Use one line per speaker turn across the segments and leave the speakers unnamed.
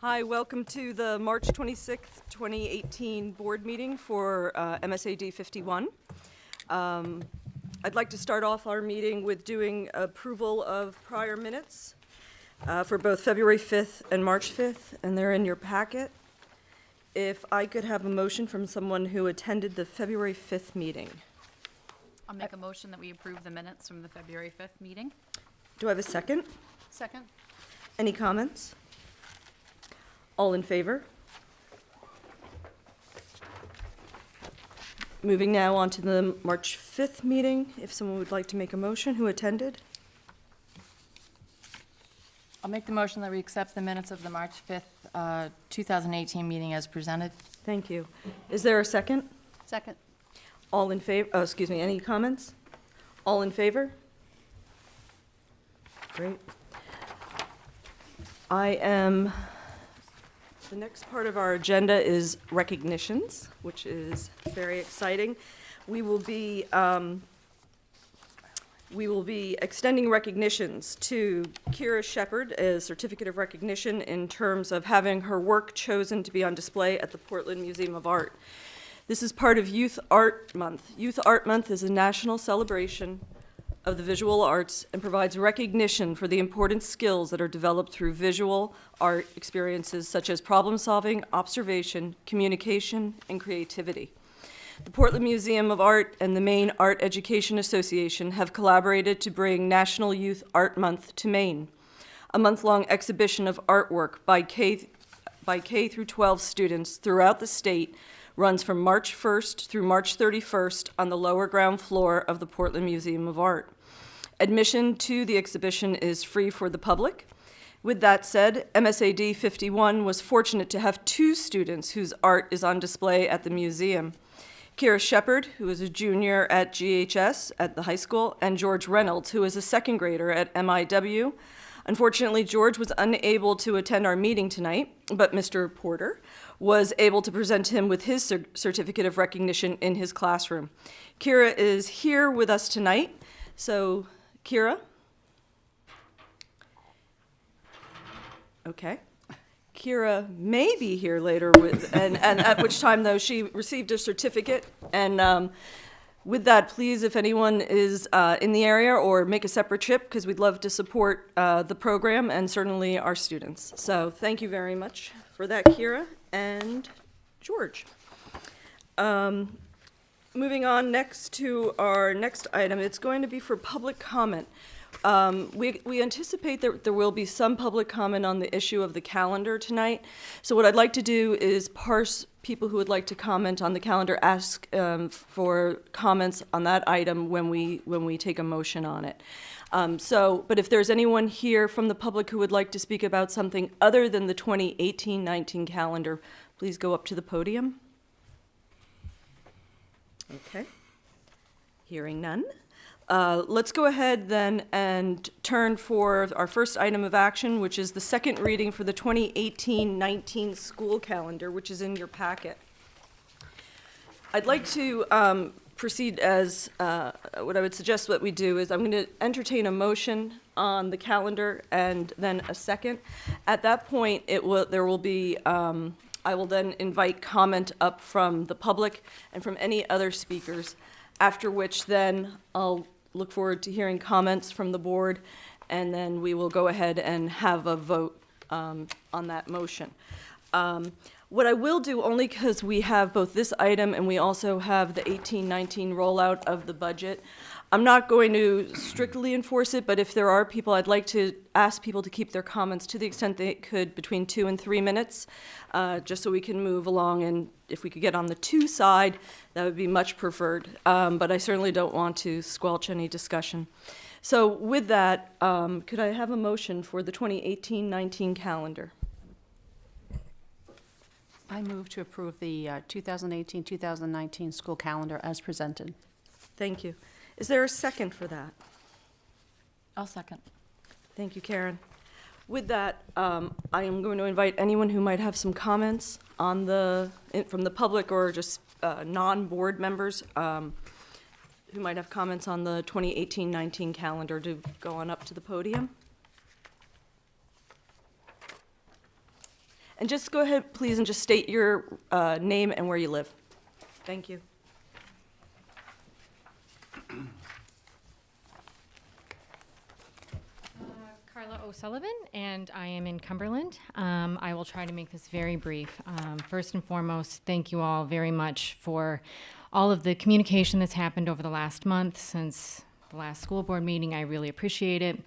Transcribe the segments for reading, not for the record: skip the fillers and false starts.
Hi, welcome to the March 26th, 2018 board meeting for MSAD 51. I'd like to start off our meeting with doing approval of prior minutes for both February 5th and March 5th, and they're in your packet. If I could have a motion from someone who attended the February 5th meeting.
I'll make a motion that we approve the minutes from the February 5th meeting.
Do I have a second?
Second.
Any comments? All in favor? Moving now on to the March 5th meeting, if someone would like to make a motion, who attended?
I'll make the motion that we accept the minutes of the March 5th, 2018 meeting as presented.
Thank you. Is there a second?
Second.
All in favor, oh, excuse me, any comments? All in favor? Great. The next part of our agenda is recognitions, which is very exciting. We will be extending recognitions to Kira Shepard as Certificate of Recognition in terms of having her work chosen to be on display at the Portland Museum of Art. This is part of Youth Art Month. Youth Art Month is a national celebration of the visual arts and provides recognition for the important skills that are developed through visual art experiences such as problem solving, observation, communication, and creativity. The Portland Museum of Art and the Maine Art Education Association have collaborated to bring National Youth Art Month to Maine, a month-long exhibition of artwork by K through 12 students throughout the state runs from March 1st through March 31st on the lower ground floor of the Portland Museum of Art. Admission to the exhibition is free for the public. With that said, MSAD 51 was fortunate to have two students whose art is on display at the museum. Kira Shepard, who is a junior at GHS at the high school, and George Reynolds, who is a second grader at MIW. Unfortunately, George was unable to attend our meeting tonight, but Mr. Porter was able to present him with his certificate of recognition in his classroom. Kira is here with us tonight. So, Kira? Okay. Kira may be here later and at which time, though, she received a certificate. And with that, please, if anyone is in the area, or make a separate trip, because we'd love to support the program and certainly our students. So thank you very much for that, Kira and George. Moving on next to our next item, it's going to be for public comment. We anticipate that there will be some public comment on the issue of the calendar tonight. So what I'd like to do is parse people who would like to comment on the calendar, ask for comments on that item when we take a motion on it. But if there's anyone here from the public who would like to speak about something other than the 2018-19 calendar, please go up to the podium. Okay. Hearing none. Let's go ahead then and turn for our first item of action, which is the second reading for the 2018-19 school calendar, which is in your packet. I'd like to proceed as what I would suggest what we do is I'm going to entertain a motion on the calendar and then a second. At that point, there will be I will then invite comment up from the public and from any other speakers, after which then I'll look forward to hearing comments from the board, and then we will go ahead and have a vote on that motion. What I will do, only because we have both this item and we also have the 18-19 rollout of the budget, I'm not going to strictly enforce it, but if there are people, I'd like to ask people to keep their comments to the extent they could between 2 and 3 minutes, just so we can move along. And if we could get on the 2 side, that would be much preferred. But I certainly don't want to squelch any discussion. So with that, could I have a motion for the 2018-19 calendar?
I move to approve the 2018-2019 school calendar as presented.
Thank you. Is there a second for that?
I'll second.
Thank you, Karen. With that, I am going to invite anyone who might have some comments on from the public or just non-board members who might have comments on the 2018-19 calendar to go on up to the podium. And just go ahead, please, and just state your name and where you live. Thank you.
Carla O'Sullivan, and I am in Cumberland. I will try to make this very brief. First and foremost, thank you all very much for all of the communication that's happened over the last month since the last school board meeting. I really appreciate it.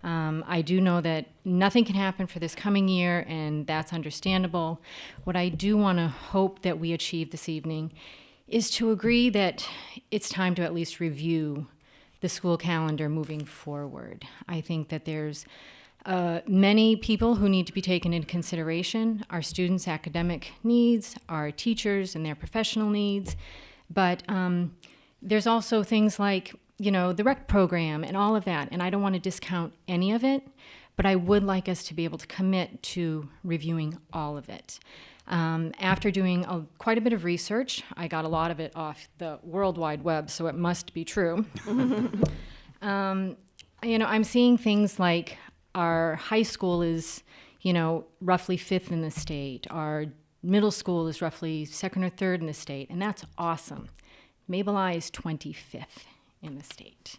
I do know that nothing can happen for this coming year, and that's understandable. What I do want to hope that we achieve this evening is to agree that it's time to at least review the school calendar moving forward. I think that there's many people who need to be taken into consideration, our students' academic needs, our teachers and their professional needs, but there's also things like, you know, the rec program and all of that, and I don't want to discount any of it, but I would like us to be able to commit to reviewing all of it. After doing quite a bit of research, I got a lot of it off the World Wide Web, so it must be true. You know, I'm seeing things like our high school is, you know, roughly 5th in the state. Our middle school is roughly 2nd or 3rd in the state, and that's awesome. Mabel I is 25th in the state.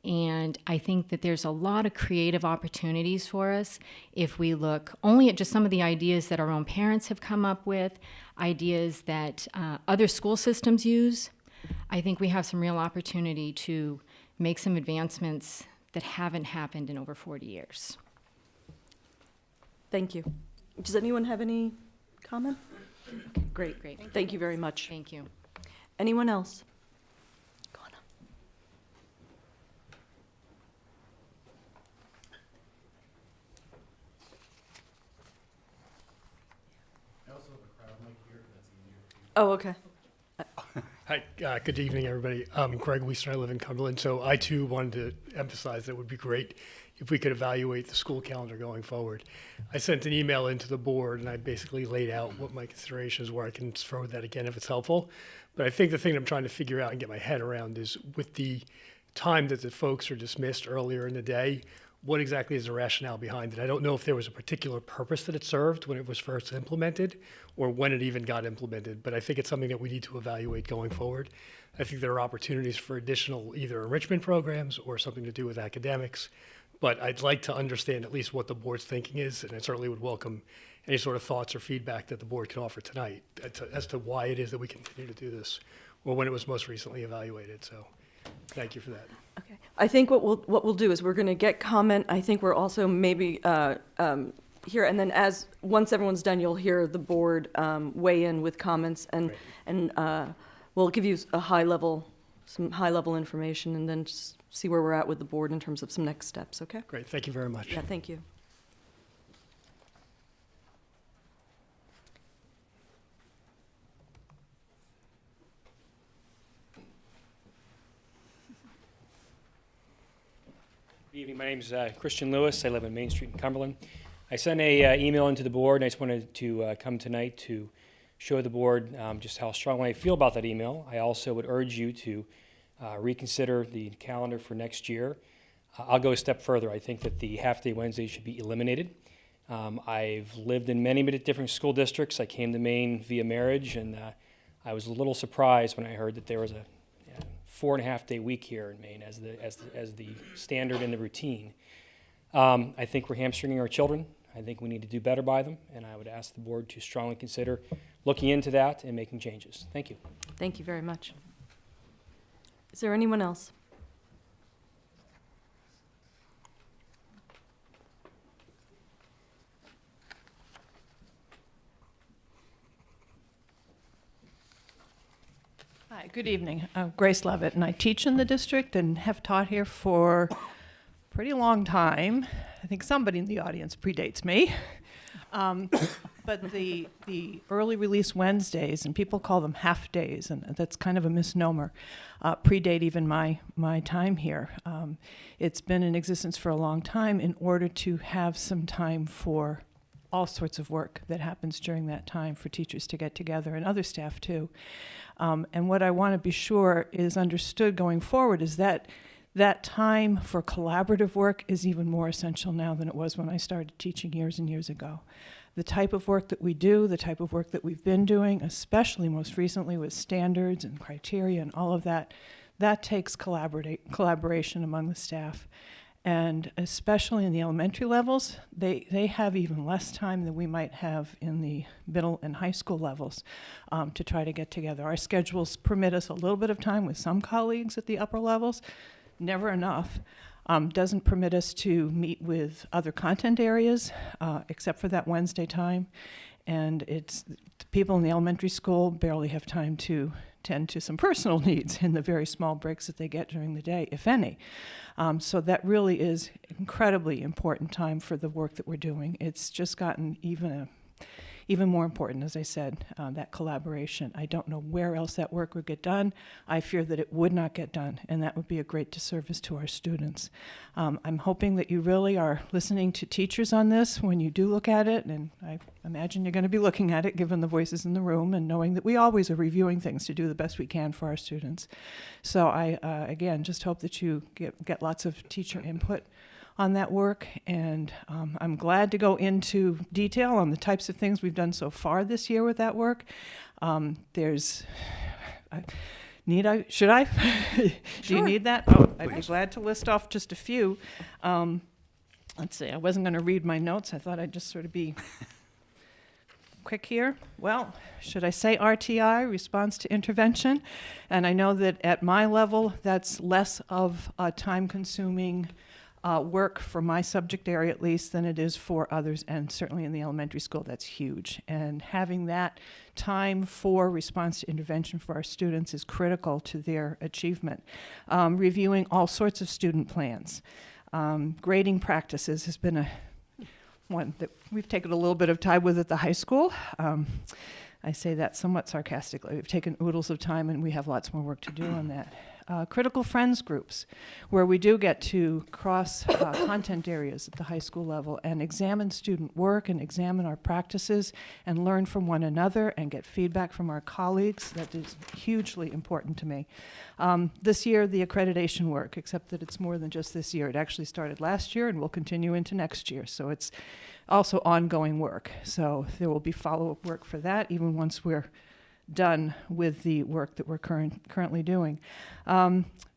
And I think that there's a lot of creative opportunities for us if we look only at just some of the ideas that our own parents have come up with, ideas that other school systems use. I think we have some real opportunity to make some advancements that haven't happened in over 40 years.
Thank you. Does anyone have any comment? Okay, great.
Great.
Thank you very much.
Thank you.
Anyone else? Go on up.
I also have a crowd mic here, if that's easier.
Oh, okay.
Hi, good evening, everybody. I'm Craig Weister, I live in Cumberland. So I too wanted to emphasize that it would be great if we could evaluate the school calendar going forward. I sent an email into the board and I basically laid out what my considerations were. I can throw that again if it's helpful. But I think the thing I'm trying to figure out and get my head around is with the time that the folks are dismissed earlier in the day, what exactly is the rationale behind it? I don't know if there was a particular purpose that it served when it was first implemented or when it even got implemented, but I think it's something that we need to evaluate going forward. I think there are opportunities for additional either enrichment programs or something to do with academics, but I'd like to understand at least what the board's thinking is, and I certainly would welcome any sort of thoughts or feedback that the board can offer tonight as to why it is that we continue to do this or when it was most recently evaluated. So thank you for that.
Okay. I think what we'll do is we're going to get comment. I think we're also maybe here, and then once everyone's done, you'll hear the board weigh in with comments, and
Great.
and we'll give you some high level information, and then just see where we're at with the board in terms of some next steps. Okay.
Great, thank you very much.
Yeah. Thank you.
Good evening. My name is Christian Lewis. I live on Main Street in Cumberland. I sent a email into the board, and I just wanted to come tonight to show the board just how strongly I feel about that email. I also would urge you to reconsider the calendar for next year. I'll go a step further. I think that the half-day Wednesdays should be eliminated. I've lived in many different school districts. I came to Maine via marriage, and I was a little surprised when I heard that there was a 4.5-day week here in Maine as the standard and the routine. I think we're hamstringing our children. I think we need to do better by them, and I would ask the board to strongly consider looking into that and making changes. Thank you.
Thank you very much. Is there anyone else?
Hi, good evening. I'm Grace Levitt, and I teach in the district and have taught here for a pretty long time. I think somebody in the audience predates me. But the early release Wednesdays, and people call them half days, and that's kind of a misnomer, predate even my time here. It's been in existence for a long time in order to have some time for all sorts of work that happens during that time for teachers to get together and other staff too. And what I want to be sure is understood going forward is that that time for collaborative work is even more essential now than it was when I started teaching years and years ago. the type of work that we do, the type of work that we've been doing, especially most recently with standards and criteria and all of that, that takes collaboration among the staff. And especially in the elementary levels, they have even less time than we might have in the middle and high school levels to try to get together. Our schedules permit us a little bit of time with some colleagues at the upper levels, never enough. Doesn't permit us to meet with other content areas, except for that Wednesday time. And it's people in the elementary school barely have time to tend to some personal needs in the very small breaks that they get during the day, if any. So that really is incredibly important time for the work that we're doing. It's just gotten even more important, as I said, that collaboration. I don't know where else that work would get done. I fear that it would not get done, and that would be a great disservice to our students. I'm hoping that you really are listening to teachers on this when you do look at it, and I imagine you're going to be looking at it given the voices in the room and knowing that we always are reviewing things to do the best we can for our students. So I, again, just hope that you get lots of teacher input on that work, and I'm glad to go into detail on the types of things we've done so far this year with that work. Should I? Do you need that? Oh, I'd be glad to list off just a few. Let's see, I wasn't going to read my notes. I thought I'd just sort of be quick here. Well, should I say RTI, response to intervention? And I know that at my level, that's less of a time-consuming work for my subject area, at least, than it is for others, and certainly in the elementary school, that's huge. And having that time for response to intervention for our students is critical to their achievement. Reviewing all sorts of student plans. Grading practices has been one that we've taken a little bit of time with at the high school. I say that somewhat sarcastically. We've taken oodles of time, and we have lots more work to do on that. Critical friends groups, where we do get to cross content areas at the high school level and examine student work and examine our practices and learn from one another and get feedback from our colleagues. That is hugely important to me. This year, the accreditation work, except that it's more than just this year. It actually started last year and will continue into next year. So it's also ongoing work. So there will be follow-up work for that, even once we're done with the work that we're currently doing.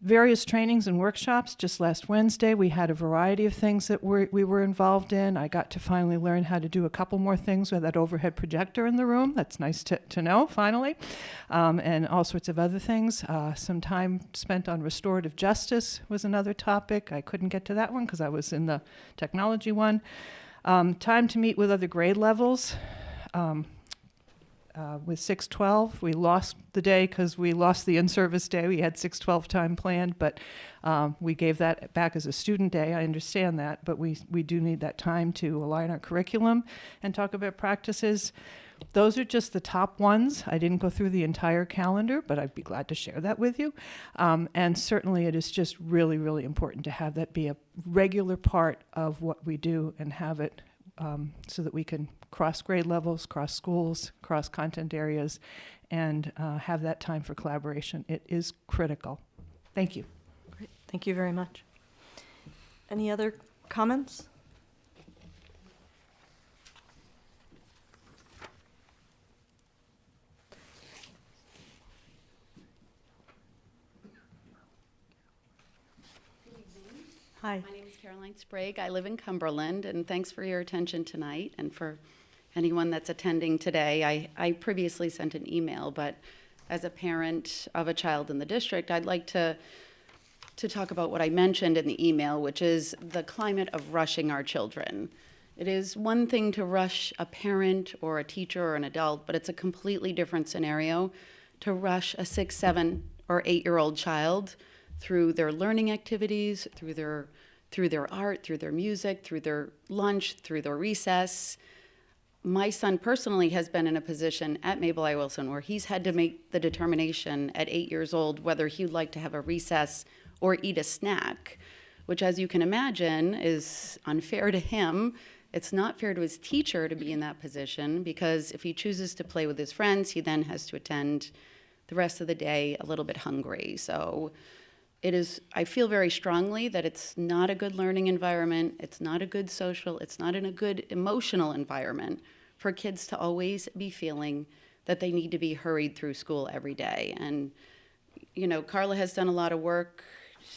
Various trainings and workshops. Just last Wednesday, we had a variety of things that we were involved in. I got to finally learn how to do a couple more things with that overhead projector in the room. That's nice to know, finally. And all sorts of other things. Some time spent on restorative justice was another topic. I couldn't get to that one because I was in the technology one. Time to meet with other grade levels. With 612, we lost the day because we lost the in-service day. We had 612 time planned, but we gave that back as a student day. I understand that, but we do need that time to align our curriculum and talk about practices. Those are just the top ones. I didn't go through the entire calendar, but I'd be glad to share that with you. And certainly it is just really, really important to have that be a regular part of what we do and have it so that we can cross grade levels, cross schools, cross content areas, and have that time for collaboration. It is critical. Thank you.
Great. Thank you very much. Any other comments? Hi.
My name is Caroline Sprague. I live in Cumberland, and thanks for your attention tonight and for anyone that's attending today. I previously sent an email, but as a parent of a child in the district, I'd like to talk about what I mentioned in the email, which is the climate of rushing our children. It is one thing to rush a parent or a teacher or an adult, but it's a completely different scenario to rush a 6, 7, or 8-year-old child through their learning activities, through their art, through their music, through their lunch, through their recess. My son personally has been in a position at Mabel I. Wilson where he's had to make the determination at 8 years old whether he'd like to have a recess or eat a snack, which, as you can imagine, is unfair to him. It's not fair to his teacher to be in that position, because if he chooses to play with his friends, he then has to attend the rest of the day a little bit hungry. So I feel very strongly that it's not a good learning environment, it's not a good social, it's not in a good emotional environment for kids to always be feeling that they need to be hurried through school every day. And, you know, Carla has done a lot of work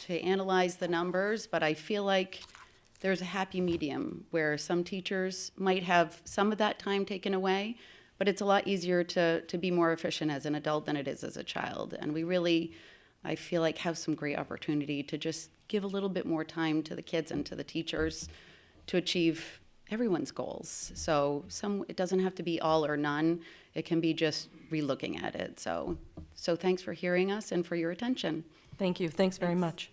to analyze the numbers, but I feel like there's a happy medium where some teachers might have some of that time taken away, but it's a lot easier to be more efficient as an adult than it is as a child. And we really, I feel like, have some great opportunity to just give a little bit more time to the kids and to the teachers to achieve everyone's goals. So it doesn't have to be all or none. It can be just relooking at it. So thanks for hearing us and for your attention.
Thank you. Thanks very much.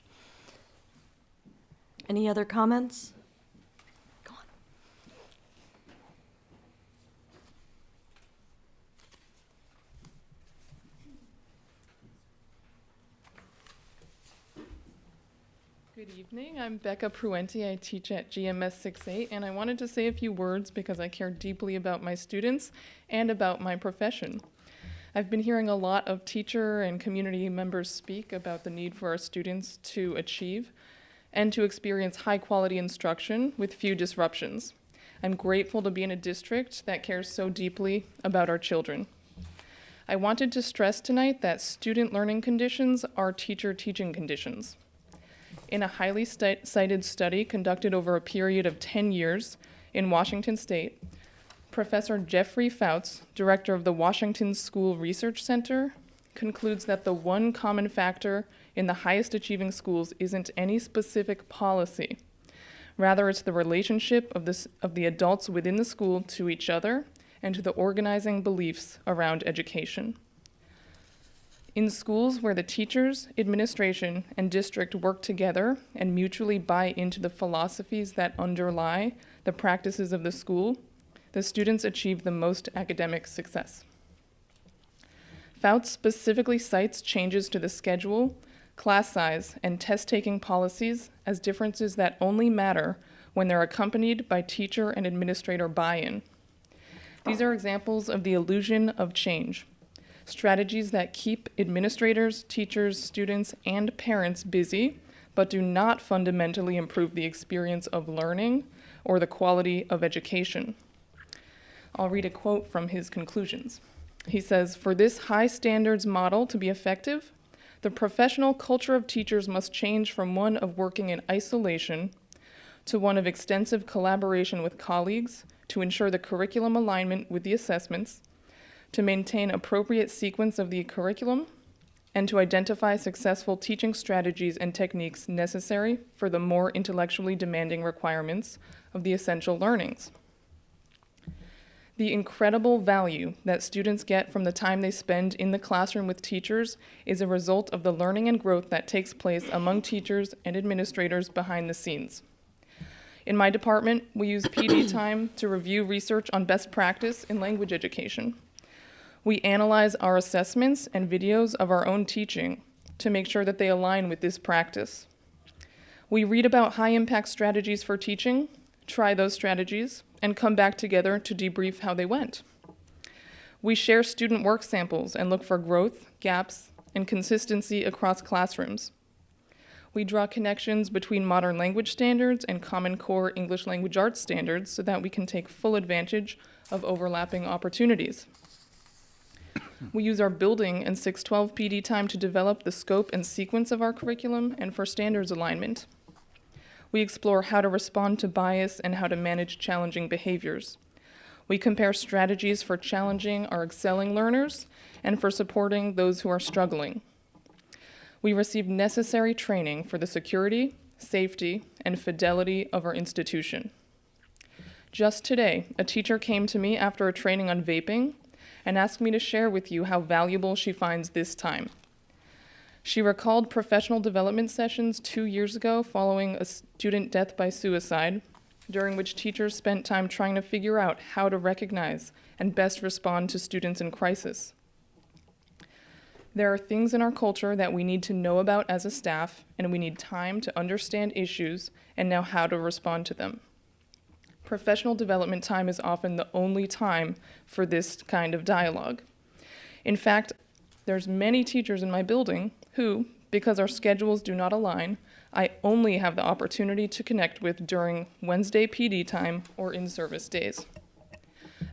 Any other comments? Go on.
Good evening. I'm Becca Pruenti. I teach at GMS 6-8, and I wanted to say a few words because I care deeply about my students and about my profession. I've been hearing a lot of teacher and community members speak about the need for our students to achieve and to experience high-quality instruction with few disruptions. I'm grateful to be in a district that cares so deeply about our children. I wanted to stress tonight that student learning conditions are teacher teaching conditions. In a highly cited study conducted over a period of 10 years in Washington State, Professor Jeffrey Fouts, director of the Washington School Research Center, concludes that the one common factor in the highest achieving schools isn't any specific policy. Rather, it's the relationship of the adults within the school to each other and to the organizing beliefs around education. In schools where the teachers, administration, and district work together and mutually buy into the philosophies that underlie the practices of the school, the students achieve the most academic success. Fouts specifically cites changes to the schedule, class size, and test-taking policies as differences that only matter when they're accompanied by teacher and administrator buy-in. These are examples of the illusion of change, strategies that keep administrators, teachers, students, and parents busy, but do not fundamentally improve the experience of learning or the quality of education. I'll read a quote from his conclusions. He says, "For this high standards model to be effective, the professional culture of teachers must change from one of working in isolation to one of extensive collaboration with colleagues to ensure the curriculum alignment with the assessments, to maintain appropriate sequence of the curriculum, and to identify successful teaching strategies and techniques necessary for the more intellectually demanding requirements of the essential learnings. The incredible value that students get from the time they spend in the classroom with teachers is a result of the learning and growth that takes place among teachers and administrators behind the scenes. In my department, we use PD time to review research on best practice in language education. We analyze our assessments and videos of our own teaching to make sure that they align with this practice. We read about high-impact strategies for teaching, try those strategies, and come back together to debrief how they went. We share student work samples and look for growth, gaps, and consistency across classrooms. We draw connections between modern language standards and Common Core English Language Arts standards so that we can take full advantage of overlapping opportunities. We use our building and 612 PD time to develop the scope and sequence of our curriculum and for standards alignment. We explore how to respond to bias and how to manage challenging behaviors. We compare strategies for challenging our excelling learners and for supporting those who are struggling. We receive necessary training for the security, safety, and fidelity of our institution. Just today, a teacher came to me after a training on vaping and asked me to share with you how valuable she finds this time. She recalled professional development sessions 2 years ago following a student death by suicide, during which teachers spent time trying to figure out how to recognize and best respond to students in crisis. There are things in our culture that we need to know about as a staff, and we need time to understand issues and know how to respond to them. Professional development time is often the only time for this kind of dialogue. In fact, there's many teachers in my building who, because our schedules do not align, I only have the opportunity to connect with during Wednesday PD time or in-service days.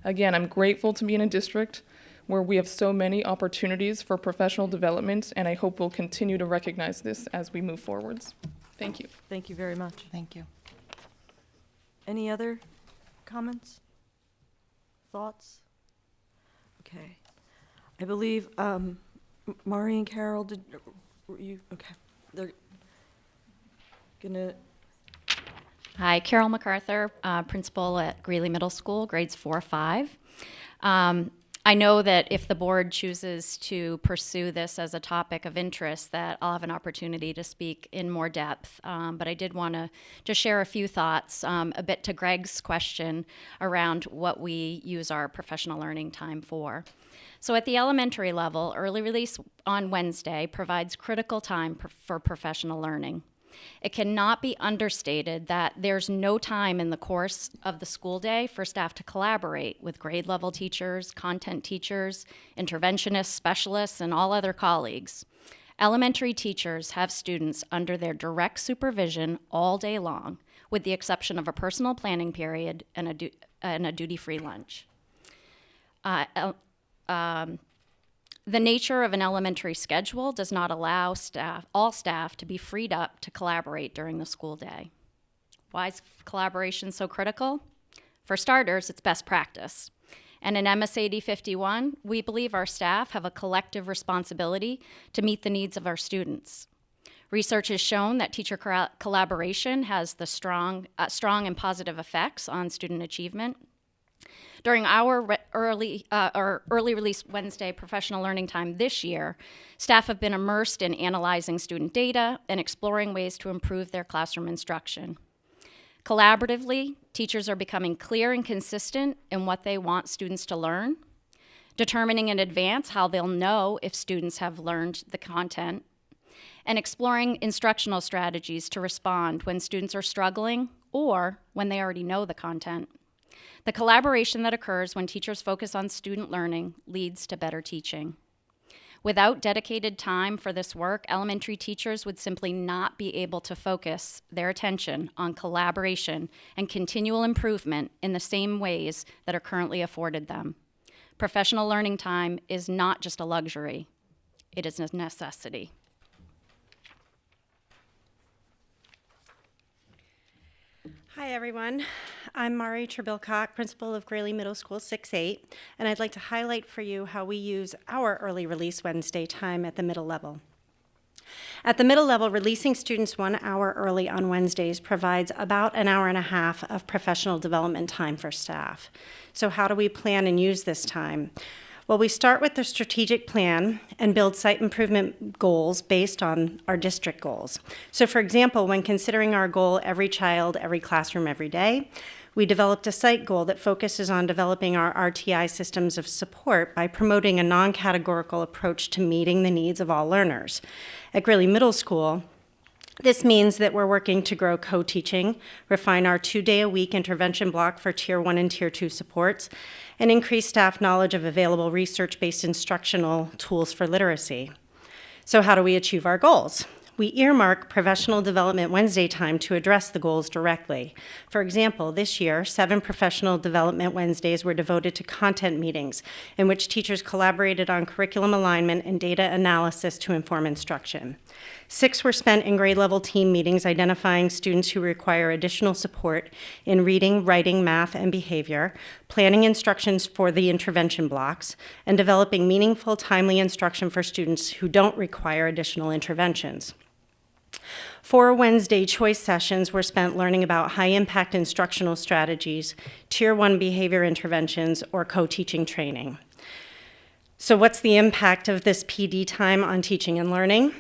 Again, I'm grateful to be in a district where we have so many opportunities for professional development, and I hope we'll continue to recognize this as we move forwards. Thank you.
Thank you very much.
Thank you.
Any other comments? Thoughts? Okay. I believe, Mari and Carol, were you, okay. They're gonna,
Hi, Carol MacArthur, principal at Greeley Middle School, grades 4-5. I know that if the board chooses to pursue this as a topic of interest, that I'll have an opportunity to speak in more depth. But I did want to just share a few thoughts, a bit to Greg's question around what we use our professional learning time for. So at the elementary level, early release on Wednesday provides critical time for professional learning. It cannot be understated that there's no time in the course of the school day for staff to collaborate with grade level teachers, content teachers, interventionists, specialists, and all other colleagues. Elementary teachers have students under their direct supervision all day long, with the exception of a personal planning period and a duty-free lunch. The nature of an elementary schedule does not allow all staff to be freed up to collaborate during the school day. Why is collaboration so critical? For starters, it's best practice. And in MSAD 51, we believe our staff have a collective responsibility to meet the needs of our students. Research has shown that teacher collaboration has the strong and positive effects on student achievement. During our early release Wednesday professional learning time this year, staff have been immersed in analyzing student data and exploring ways to improve their classroom instruction. Collaboratively, teachers are becoming clear and consistent in what they want students to learn, determining in advance how they'll know if students have learned the content, and exploring instructional strategies to respond when students are struggling or when they already know the content. The collaboration that occurs when teachers focus on student learning leads to better teaching. Without dedicated time for this work, elementary teachers would simply not be able to focus their attention on collaboration and continual improvement in the same ways that are currently afforded them. Professional learning time is not just a luxury, it is a necessity.
Hi, everyone. I'm Mari Trebilcock, principal of Greeley Middle School 6-8, and I'd like to highlight for you how we use our early release Wednesday time at the middle level. At the middle level, releasing students 1 hour early on Wednesdays provides about an hour and a half of professional development time for staff. So how do we plan and use this time? Well, we start with the strategic plan and build site improvement goals based on our district goals. So for example, when considering our goal, every child, every classroom, every day, we developed a site goal that focuses on developing our RTI systems of support by promoting a non-categorical approach to meeting the needs of all learners. At Greeley Middle School, this means that we're working to grow co-teaching, refine our 2-day-a-week intervention block for Tier 1 and Tier 2 supports, and increase staff knowledge of available research-based instructional tools for literacy. So how do we achieve our goals? We earmark Professional Development Wednesday time to address the goals directly. For example, this year, 7 Professional Development Wednesdays were devoted to content meetings, in which teachers collaborated on curriculum alignment and data analysis to inform instruction. 6 were spent in grade level team meetings identifying students who require additional support in reading, writing, math, and behavior, planning instructions for the intervention blocks, and developing meaningful, timely instruction for students who don't require additional interventions. 4 Wednesday choice sessions were spent learning about high-impact instructional strategies, Tier 1 behavior interventions, or co-teaching training. So what's the impact of this PD time on teaching and learning?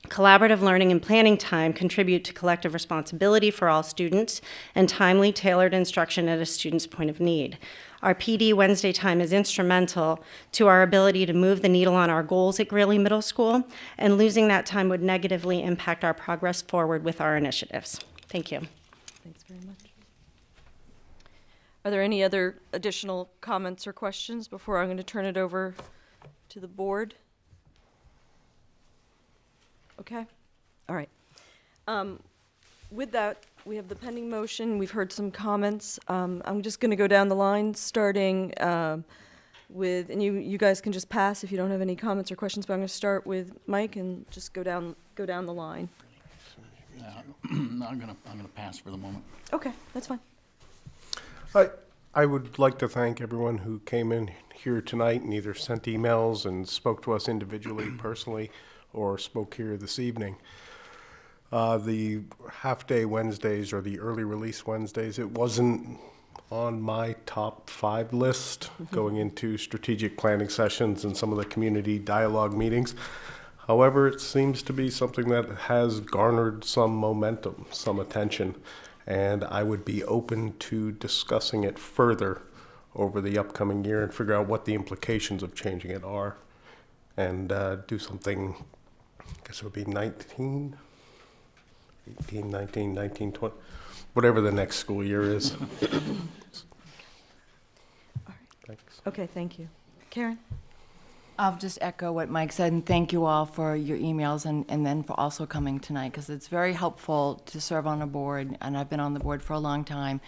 Collaborative learning and planning time contribute to collective responsibility for all students and timely, tailored instruction at a student's point of need. Our PD Wednesday time is instrumental to our ability to move the needle on our goals at Greeley Middle School, and losing that time would negatively impact our progress forward with our initiatives. Thank you.
thanks very much. Are there any other additional comments or questions before I'm going to turn it over to the board? Okay, all right. with that, we have the pending motion. We've heard some comments. I'm just going to go down the line, starting with, and you guys can just pass if you don't have any comments or questions, but I'm going to start with Mike and just go down the line.
No, I'm gonna pass for the moment.
Okay, that's fine.
I would like to thank everyone who came in here tonight and either sent emails and spoke to us individually, personally, or spoke here this evening. The half-day Wednesdays or the early release Wednesdays, it wasn't on my top 5 list going into strategic planning sessions and some of the community dialogue meetings. However, it seems to be something that has garnered some momentum, some attention, and I would be open to discussing it further over the upcoming year and figure out what the implications of changing it are, and do something, I guess it would be 19, 20, whatever the next school year is. Thanks.
Okay, thank you. Karen?
I'll just echo what Mike said, and thank you all for your emails and then for also coming tonight, because it's very helpful to serve on a board, and I've been on the board for a long time,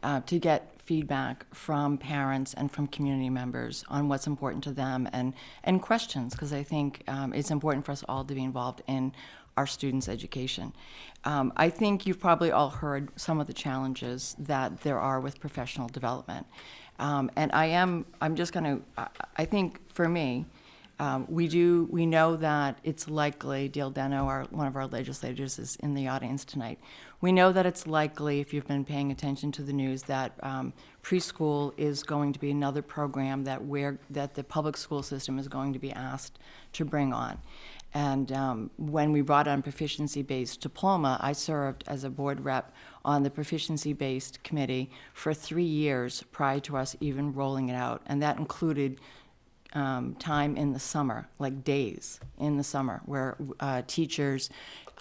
to get feedback from parents and from community members on what's important to them and questions, because I think it's important for us all to be involved in our students' education. I think you've probably all heard some of the challenges that there are with professional development. And I'm just going to, I think for me, we know that it's likely, Dale Deno, one of our legislators, is in the audience tonight. We know that it's likely, if you've been paying attention to the news, that preschool is going to be another program that the public school system is going to be asked to bring on. And when we brought on proficiency-based diploma, I served as a board rep on the proficiency-based committee for 3 years prior to us even rolling it out. And that included time in the summer, like days in the summer, where teachers,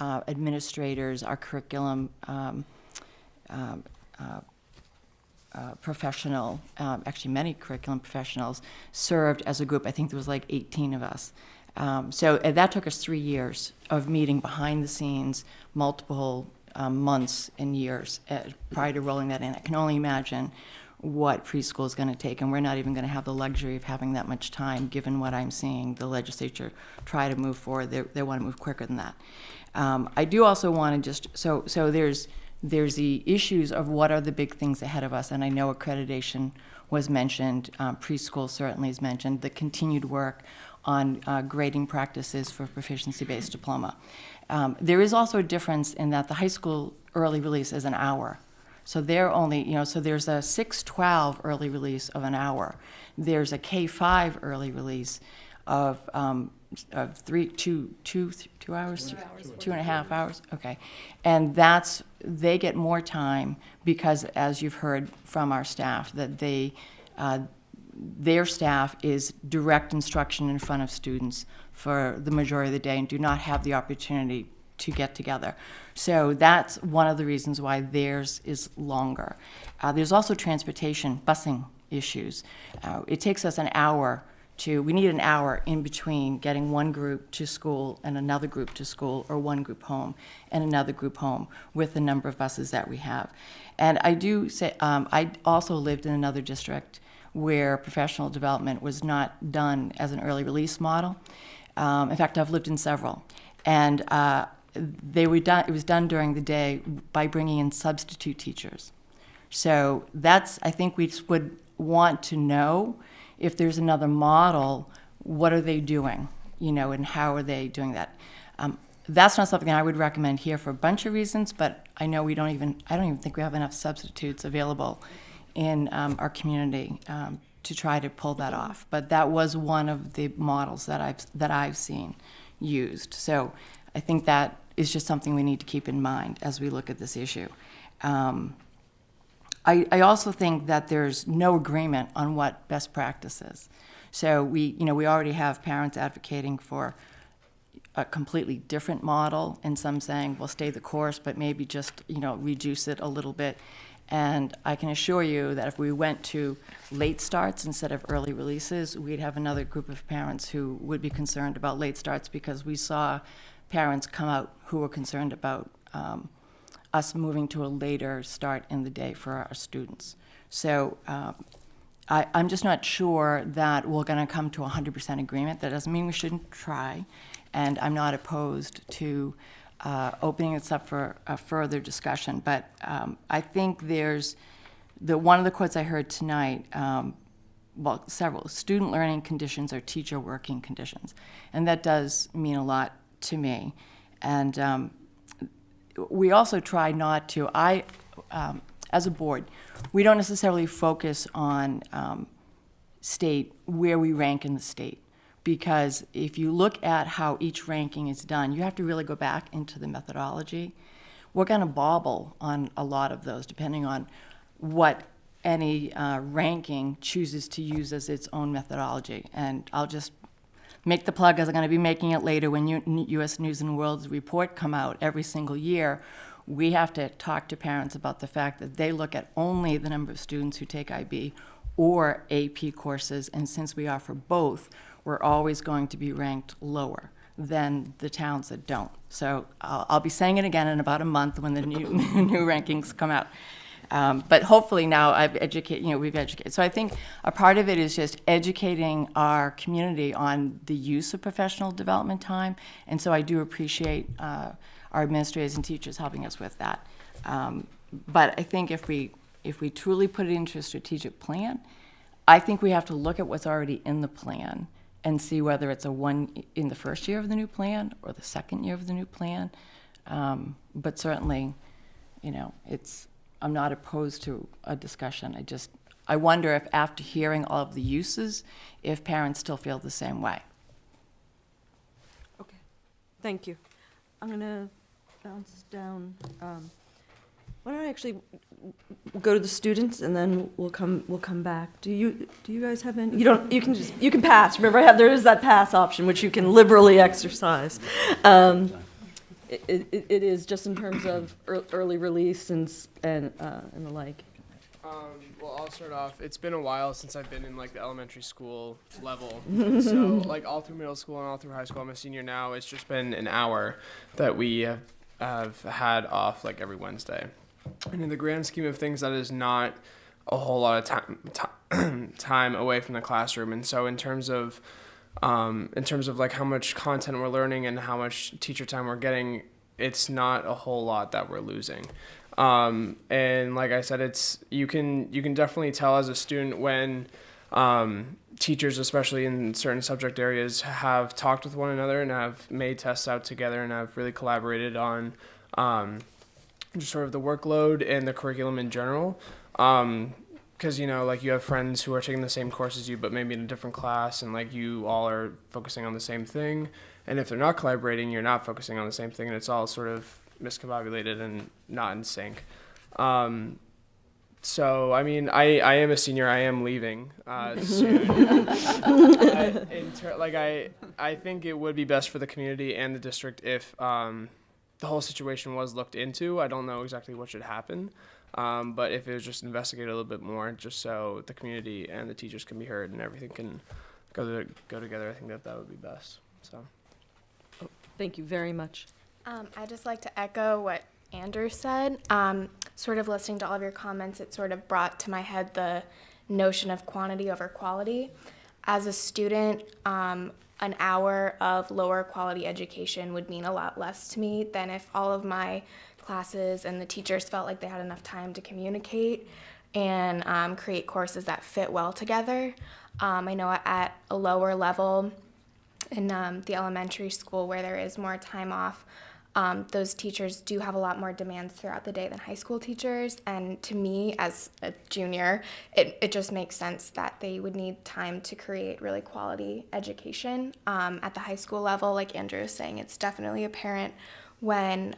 administrators, our curriculum professional, actually many curriculum professionals, served as a group. I think there was like 18 of us. So that took us 3 years of meeting behind the scenes, multiple months and years prior to rolling that in. I can only imagine what preschool is going to take, and we're not even going to have the luxury of having that much time, given what I'm seeing the legislature try to move forward. They want to move quicker than that. I do also want to just, so there's the issues of what are the big things ahead of us, and I know accreditation was mentioned, preschool certainly is mentioned, the continued work on grading practices for proficiency-based diploma. There is also a difference in that the high school early release is an hour. So they're only, so there's a 6-12 early release of an hour. There's a K-5 early release of 2 hours, 2.5 hours, okay. And they get more time because, as you've heard from our staff, that their staff is direct instruction in front of students for the majority of the day and do not have the opportunity to get together. So that's one of the reasons why theirs is longer. There's also transportation, busing issues. It takes us an hour we need an hour in between getting one group to school and another group to school, or one group home and another group home, with the number of buses that we have. And I do say, I also lived in another district where professional development was not done as an early release model. In fact, I've lived in several. And it was done during the day by bringing in substitute teachers. So I think we would want to know if there's another model, what are they doing, and how are they doing that? That's not something I would recommend here for a bunch of reasons, but I know I don't even think we have enough substitutes available in our community to try to pull that off. But that was one of the models that I've seen used. So I think that is just something we need to keep in mind as we look at this issue. I also think that there's no agreement on what best practice is. So we already have parents advocating for a completely different model, and some saying, well, stay the course, but maybe just, reduce it a little bit. And I can assure you that if we went to late starts instead of early releases, we'd have another group of parents who would be concerned about late starts, because we saw parents come out who were concerned about us moving to a later start in the day for our students. So I'm just not sure that we're going to come to 100% agreement. That doesn't mean we shouldn't try, and I'm not opposed to opening this up for a further discussion. But I think there's one of the quotes I heard tonight, well, several, student learning conditions are teacher working conditions. And that does mean a lot to me. And we also try not to, as a board, we don't necessarily focus on state, where we rank in the state. Because if you look at how each ranking is done, you have to really go back into the methodology. We're going to bobble on a lot of those, depending on what any ranking chooses to use as its own methodology. And I'll just make the plug, as I'm going to be making it later when U.S. News and World's report come out every single year. We have to talk to parents about the fact that they look at only the number of students who take IB or AP courses, and since we offer both, we're always going to be ranked lower than the towns that don't. So I'll be saying it again in about a month when the new rankings come out. But hopefully now we've educated. So I think a part of it is just educating our community on the use of professional development time. And so I do appreciate our administrators and teachers helping us with that. But I think if we truly put it into a strategic plan, I think we have to look at what's already in the plan and see whether it's in the first year of the new plan or the second year of the new plan. But certainly, I'm not opposed to a discussion. I wonder if after hearing all of the uses, if parents still feel the same way.
Okay, thank you. I'm going to bounce down. Why don't I actually go to the students and then we'll come back. Do you guys have any? You can pass. Remember, there is that pass option which you can liberally exercise. It is just in terms of early release and the like.
Well, I'll start off. It's been a while since I've been in the elementary school level. So all through middle school and all through high school, I'm a senior now. It's just been an hour that we have had off every Wednesday. And in the grand scheme of things, that is not a whole lot of time away from the classroom. And so in terms of how much content we're learning and how much teacher time we're getting, it's not a whole lot that we're losing. And like I said, you can definitely tell as a student when teachers, especially in certain subject areas, have talked with one another and have made tests out together and have really collaborated on just sort of the workload and the curriculum in general. Because, you have friends who are taking the same course as you, but maybe in a different class, and you all are focusing on the same thing. And if they're not collaborating, you're not focusing on the same thing, and it's all sort of miscombobulated and not in sync. So, I am a senior. I am leaving soon. I think it would be best for the community and the district if the whole situation was looked into. I don't know exactly what should happen. But if it was just investigated a little bit more, just so the community and the teachers can be heard and everything can go together, I think that would be best. So,
thank you very much.
I'd just like to echo what Andrew said. Sort of listening to all of your comments, it sort of brought to my head the notion of quantity over quality. As a student, an hour of lower quality education would mean a lot less to me than if all of my classes and the teachers felt like they had enough time to communicate and create courses that fit well together. I know at a lower level in the elementary school where there is more time off, those teachers do have a lot more demands throughout the day than high school teachers. And to me, as a junior, it just makes sense that they would need time to create really quality education. At the high school level, like Andrew was saying, it's definitely apparent when,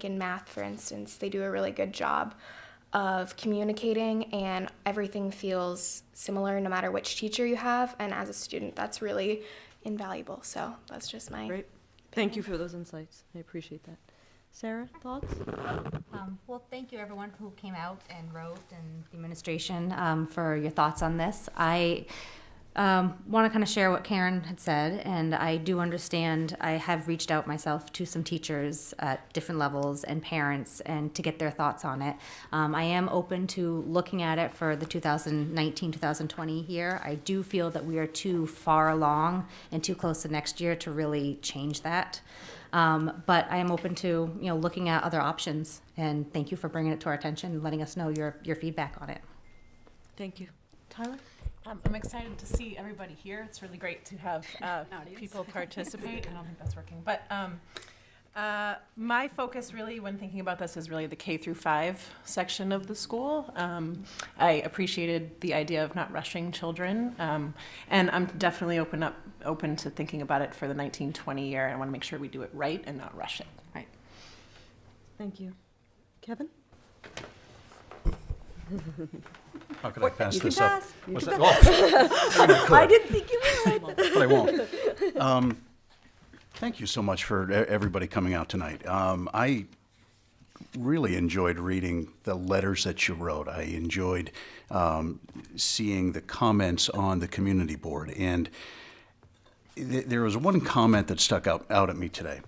in math, for instance, they do a really good job of communicating and everything feels similar no matter which teacher you have. And as a student, that's really invaluable. So that's just my
Great. Thank you for those insights. I appreciate that. Sarah, thoughts?
Well, thank you everyone who came out and wrote, and the administration for your thoughts on this. I Want to kind of share what Karen had said, and I do understand. I have reached out myself to some teachers at different levels and parents, and to get their thoughts on it. I am open to looking at it for the 2019-2020 year. I do feel that we are too far along and too close to next year to really change that. But I am open to looking at other options. And thank you for bringing it to our attention and letting us know your feedback on it.
Thank you. Tyler?
I'm excited to see everybody here. It's really great to have people participate. I don't think that's working. But my focus really when thinking about this is really the K through 5 section of the school. I appreciated the idea of not rushing children. And I'm definitely open to thinking about it for the 1920 year. I want to make sure we do it right and not rush it.
Right. Thank you. Kevin?
How could I pass
You can
this up?
pass. You
What's
can
that?
pass.
Oh,
I didn't think you would.
but I won't. Thank you so much for everybody coming out tonight. I really enjoyed reading the letters that you wrote. I enjoyed seeing the comments on the community board. And there was one comment that stuck out at me today.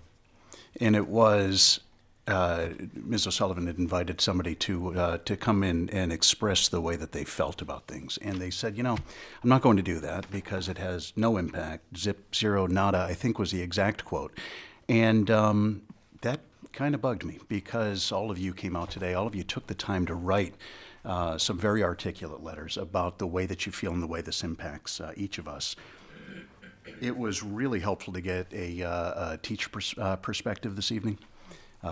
And it was Ms. O'Sullivan had invited somebody to come in and express the way that they felt about things. And they said, I'm not going to do that because it has no impact. Zip, zero, nada, I think was the exact quote. And that kind of bugged me because all of you came out today, all of you took the time to write some very articulate letters about the way that you feel and the way this impacts each of us. It was really helpful to get a teacher perspective this evening.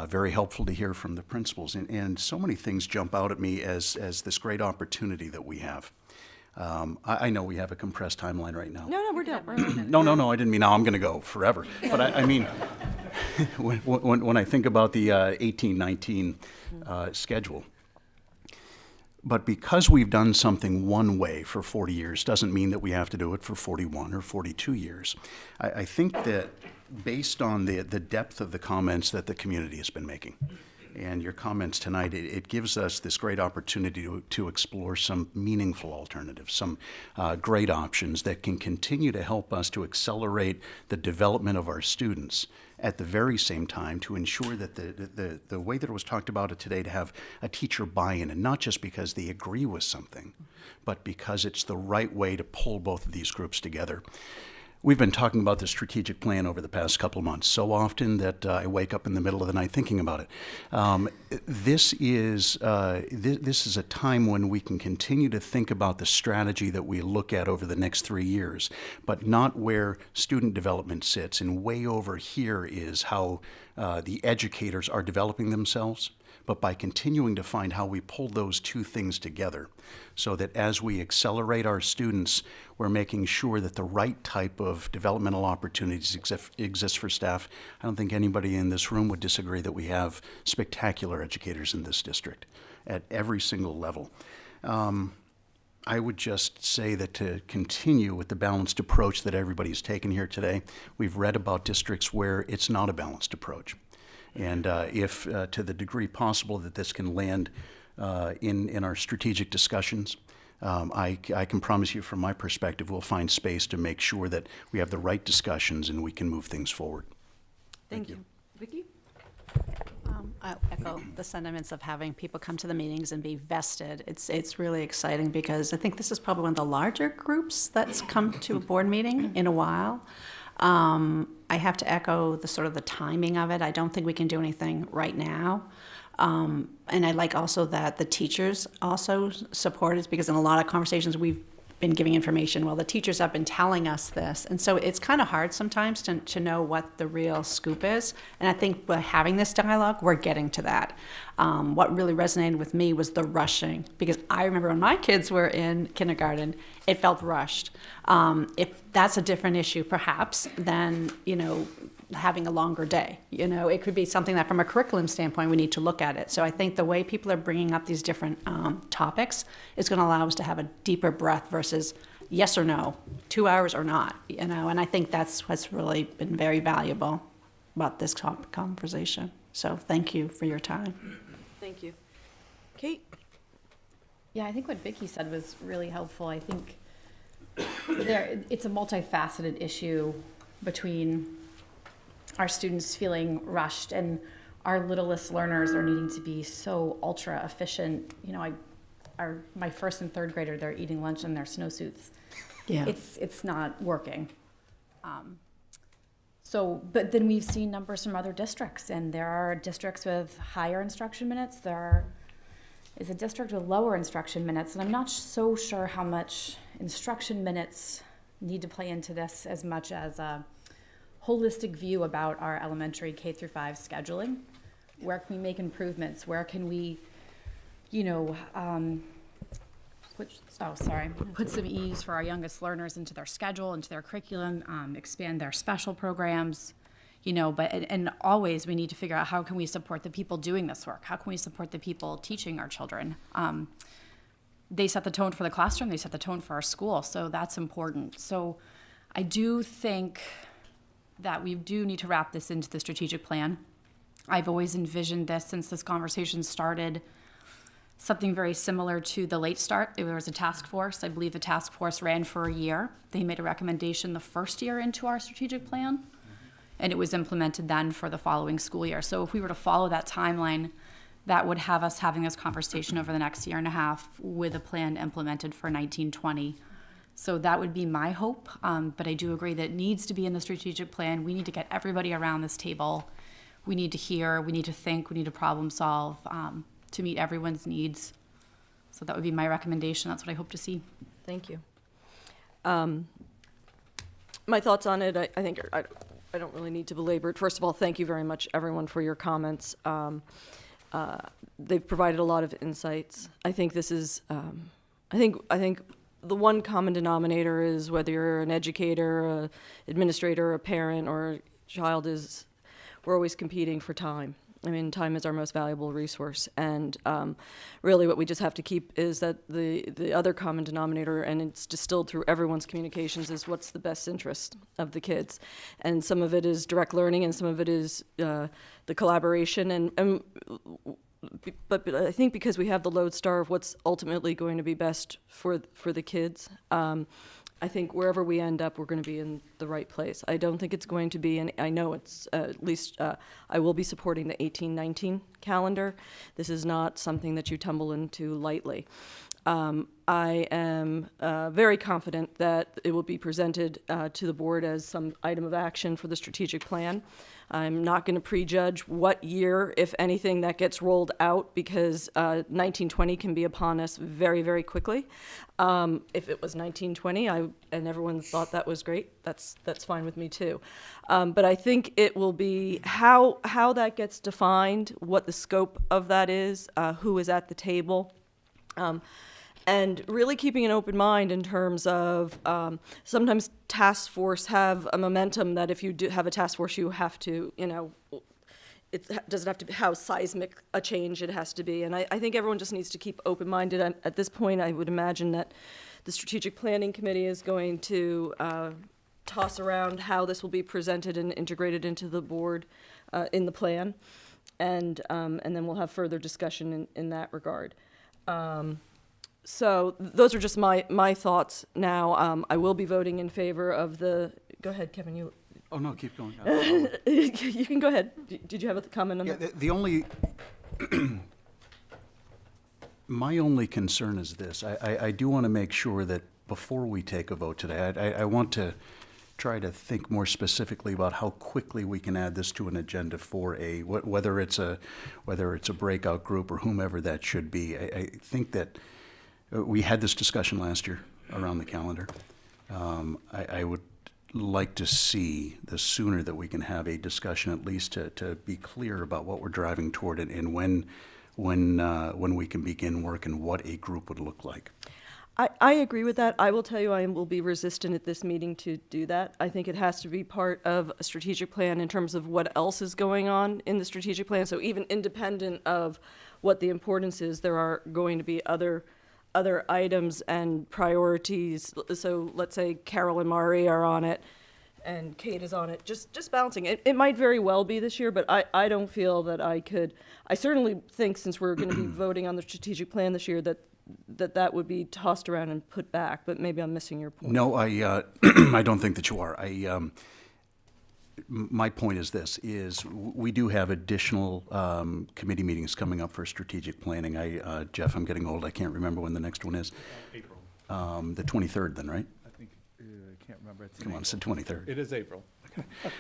Very helpful to hear from the principals. And so many things jump out at me as this great opportunity that we have. I know we have a compressed timeline right now.
No, we're done.
No, I didn't mean now I'm going to go forever. But I mean, when I think about the 18-19 schedule, but because we've done something one way for 40 years doesn't mean that we have to do it for 41 or 42 years. I think that based on the depth of the comments that the community has been making and your comments tonight, it gives us this great opportunity to explore some meaningful alternatives, some great options that can continue to help us to accelerate the development of our students at the very same time to ensure that the way that it was talked about today, to have a teacher buy-in, and not just because they agree with something, but because it's the right way to pull both of these groups together. We've been talking about the strategic plan over the past couple of months so often that I wake up in the middle of the night thinking about it. This is a time when we can continue to think about the strategy that we look at over the next 3 years, but not where student development sits. And way over here is how the educators are developing themselves, but by continuing to find how we pull those two things together so that as we accelerate our students, we're making sure that the right type of developmental opportunities exist for staff. I don't think anybody in this room would disagree that we have spectacular educators in this district at every single level. I would just say that to continue with the balanced approach that everybody's taken here today, we've read about districts where it's not a balanced approach. And if, to the degree possible, that this can land in our strategic discussions, I can promise you from my perspective, we'll find space to make sure that we have the right discussions and we can move things forward.
Thank you. Vicki?
I'll echo the sentiments of having people come to the meetings and be vested. It's really exciting because I think this is probably one of the larger groups that's come to a board meeting in a while. I have to echo the sort of the timing of it. I don't think we can do anything right now. And I like also that the teachers also support it, because in a lot of conversations we've been giving information, well, the teachers have been telling us this. And so it's kind of hard sometimes to know what the real scoop is. And I think by having this dialogue, we're getting to that. What really resonated with me was the rushing, because I remember when my kids were in kindergarten, it felt rushed. If that's a different issue, perhaps, than, having a longer day. It could be something that from a curriculum standpoint, we need to look at it. So I think the way people are bringing up these different topics is going to allow us to have a deeper breath versus yes or no, 2 hours or not, and I think that's what's really been very valuable about this conversation. So thank you for your time.
Thank you. Kate?
Yeah, I think what Vicki said was really helpful. I think it's a multifaceted issue between our students feeling rushed and our littlest learners are needing to be so ultra efficient. You know, my first and third grader, they're eating lunch in their snowsuits.
Yeah.
It's not working. But then we've seen numbers from other districts, and there are districts with higher instruction minutes. There is a district with lower instruction minutes, and I'm not so sure how much instruction minutes need to play into this as much as a holistic view about our elementary K through 5 scheduling. Where can we make improvements? Where can we, put some ease for our youngest learners into their schedule, into their curriculum, expand their special programs, and always we need to figure out how can we support the people doing this work? How can we support the people teaching our children? They set the tone for the classroom, they set the tone for our school, so that's important. So I do think that we do need to wrap this into the strategic plan. I've always envisioned this since this conversation started, something very similar to the late start. There was a task force. I believe the task force ran for a year. They made a recommendation the first year into our strategic plan, and it was implemented then for the following school year. So if we were to follow that timeline, that would have us having this conversation over the next year and a half with a plan implemented for 1920. So that would be my hope, but I do agree that it needs to be in the strategic plan. We need to get everybody around this table. We need to hear, we need to think, we need to problem solve to meet everyone's needs. So that would be my recommendation. That's what I hope to see.
Thank you. My thoughts on it, I think, I don't really need to belabor it. First of all, thank you very much, everyone, for your comments. They've provided a lot of insights. I think this is, I think the one common denominator is whether you're an educator, an administrator, a parent, or a child we're always competing for time. I mean, time is our most valuable resource, and really what we just have to keep is that the other common denominator, and it's distilled through everyone's communications, is what's the best interest of the kids. And some of it is direct learning, and some of it is the collaboration, but I think because we have the lodestar of what's ultimately going to be best for the kids, I think wherever we end up, we're going to be in the right place. I don't think it's going to be, and I know it's at least, I will be supporting the 18-19 calendar. This is not something that you tumble into lightly. I am very confident that it will be presented to the board as some item of action for the strategic plan. I'm not going to prejudge what year, if anything, that gets rolled out, because 1920 can be upon us very, very quickly. If it was 1920 and everyone thought that was great, that's fine with me too. But I think it will be how that gets defined, what the scope of that is, who is at the table. And really keeping an open mind in terms of sometimes task force have a momentum that if you do have a task force, you have to, it doesn't have to be how seismic a change it has to be. And I think everyone just needs to keep open-minded. At this point, I would imagine that the Strategic Planning Committee is going to toss around how this will be presented and integrated into the board in the plan. And then we'll have further discussion in that regard. So those are just my thoughts now. I will be voting in favor of the, go ahead, Kevin, you.
Oh, no, keep going.
You can go ahead. Did you have a comment on that?
Yeah, the only, my only concern is this. I do want to make sure that before we take a vote today, I want to try to think more specifically about how quickly we can add this to an agenda for whether it's a breakout group or whomever that should be. I think that we had this discussion last year around the calendar. I would like to see the sooner that we can have a discussion, at least to be clear about what we're driving toward and when we can begin work and what a group would look like.
I agree with that. I will tell you I will be resistant at this meeting to do that. I think it has to be part of a strategic plan in terms of what else is going on in the strategic plan. So even independent of what the importance is, there are going to be other items and priorities. So let's say Carol and Mari are on it, and Kate is on it, just balancing. It might very well be this year, but I don't feel that I could. I certainly think since we're going to be voting on the strategic plan this year that would be tossed around and put back, but maybe I'm missing your point.
No, I I don't think that you are. My point is this, is we do have additional committee meetings coming up for strategic planning. Jeff, I'm getting old. I can't remember when the next one is.
April.
The 23rd then, right?
I think, I can't remember. It's in
Come on, it's the
April.
23rd.
It is April.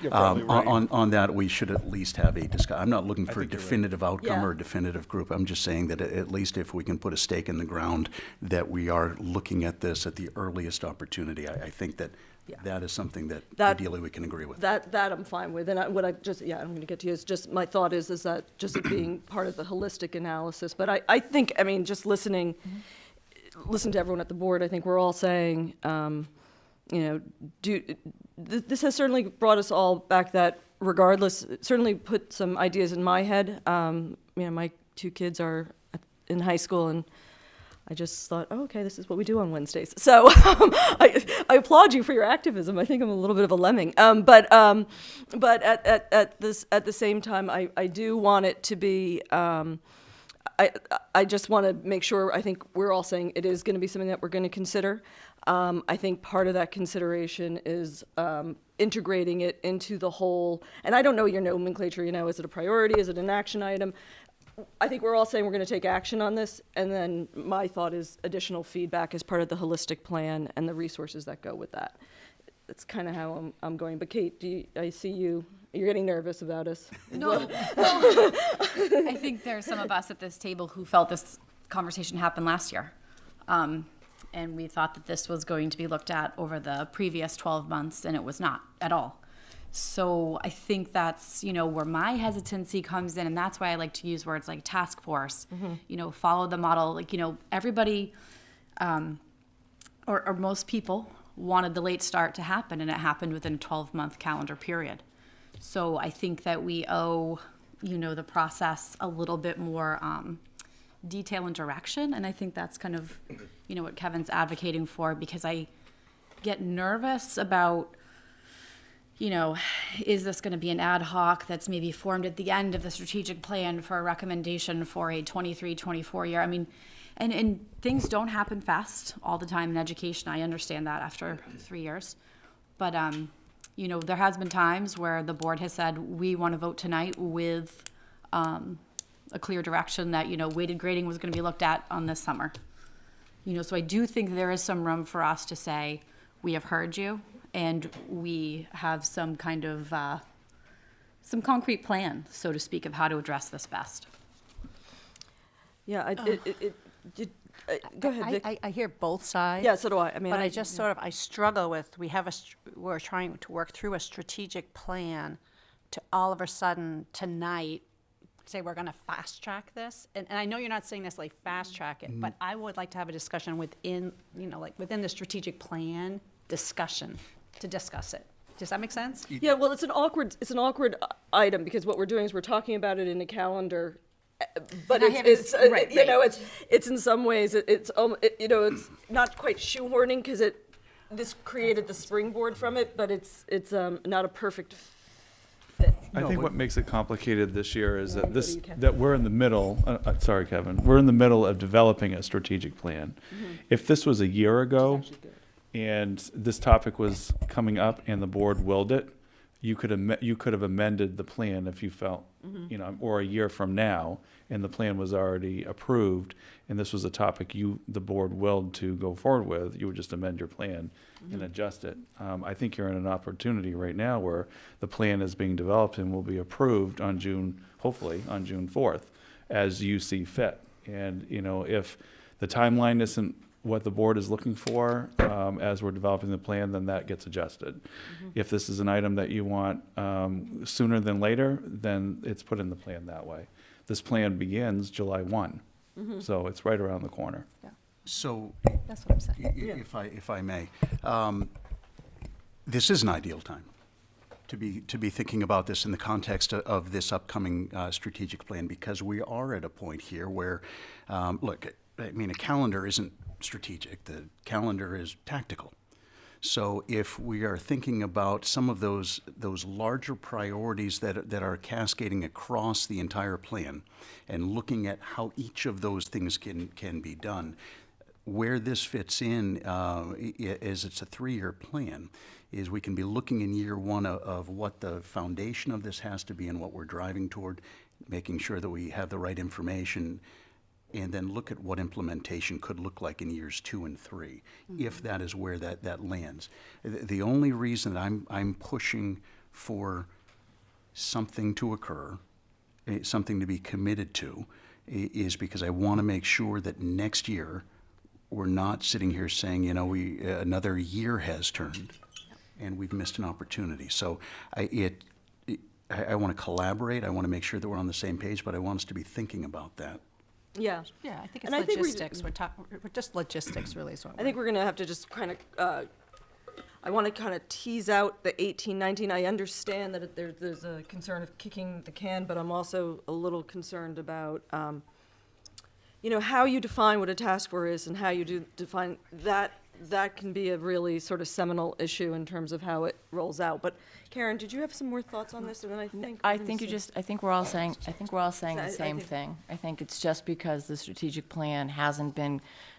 You're probably right.
On that, we should at least have a discussion. I'm not looking for a
think you're right.
definitive outcome
Yeah.
or a definitive group. I'm just saying that at least if we can put a stake in the ground, that we are looking at this at the earliest opportunity. I think that that is something that ideally we can agree with.
That I'm fine with, and I'm going to get to you, is just, my thought is that just it being part of the holistic analysis, but I think, I mean, just listen to everyone at the board, I think we're all saying, this has certainly brought us all back that regardless, it certainly put some ideas in my head. My 2 kids are in high school, and I just thought, oh, okay, this is what we do on Wednesdays. So I applaud you for your activism. I think I'm a little bit of a lemming. But at the same time, I do want it to be. I just want to make sure. I think we're all saying it is going to be something that we're going to consider. I think part of that consideration is integrating it into the whole. And I don't know your nomenclature. Is it a priority? Is it an action item? I think we're all saying we're going to take action on this, and then my thought is additional feedback as part of the holistic plan and the resources that go with that. That's kind of how I'm going. But Kate, I see you're getting nervous about us.
No. I think there's some of us at this table who felt this conversation happened last year. And we thought that this was going to be looked at over the previous 12 months, and it was not at all. So I think that's, where my hesitancy comes in, and that's why I like to use words like task force, follow the model. Everybody, or most people wanted the late start to happen, and it happened within a 12-month calendar period. So I think that we owe, the process a little bit more detail and direction, and I think that's kind of, what Kevin's advocating for, because I get nervous about, is this going to be an ad hoc that's maybe formed at the end of the strategic plan for a recommendation for a 23-24 year? I mean, and things don't happen fast all the time in education. I understand that after 3 years. But, there has been times where the board has said, we want to vote tonight with a clear direction that, weighted grading was going to be looked at on this summer. So I do think there is some room for us to say, we have heard you, and we have some kind of, some concrete plan, so to speak, of how to address this best.
Yeah, go ahead, Vic.
I hear both sides.
Yeah, so do I. I mean,
but I just I struggle with, we're trying to work through a strategic plan to all of a sudden tonight say we're going to fast track this. And I know you're not saying necessarily fast track it, but I would like to have a discussion within, within the strategic plan discussion to discuss it. Does that make sense?
Yeah, well, it's an awkward item, because what we're doing is we're talking about it in a calendar, but it's in some ways it's not quite shoehorning, because this created the springboard from it, but it's not a perfect fit.
I think what makes it complicated this year is that we're in the middle. Sorry, Kevin. We're in the middle of developing a strategic plan. If this was a year ago, and this topic was coming up, and the board willed it, you could have amended the plan if you felt, or a year from now, and the plan was already approved, and this was a topic the board willed to go forward with. You would just amend your plan and adjust it. I think you're in an opportunity right now where the plan is being developed and will be approved hopefully on June 4th, as you see fit. And if the timeline isn't what the board is looking for as we're developing the plan, then that gets adjusted. If this is an item that you want sooner than later, then it's put in the plan that way. This plan begins July 1, so it's right around the corner.
Yeah.
So,
That's what I'm saying.
if I may, this is an ideal time to be thinking about this in the context of this upcoming strategic plan, because we are at a point here where, look, I mean, a calendar isn't strategic. The calendar is tactical. So if we are thinking about some of those larger priorities that are cascading across the entire plan and looking at how each of those things can be done, where this fits in as it's a 3-year plan is we can be looking in year 1 of what the foundation of this has to be and what we're driving toward, making sure that we have the right information, and then look at what implementation could look like in years 2 and 3, if that is where that lands. The only reason that I'm pushing for something to occur, something to be committed to, is because I want to make sure that next year we're not sitting here saying, you know, another year has turned and we've missed an opportunity. So I want to collaborate. I want to make sure that we're on the same page, but I want us to be thinking about that.
Yeah.
Yeah, I think
And
it's
I think
logistics. We're just logistics, really, is what
I think we're going to have to just kind of, I want to kind of tease out the 18, 19. I understand that there's a concern of kicking the can, but I'm also a little concerned about, you know, how you define what a task force is and how you define that. That can be a really sort of seminal issue in terms of how it rolls out. But Karen, did you have some more thoughts on this? And then I think
we're all saying the same thing. I think it's just because the strategic plan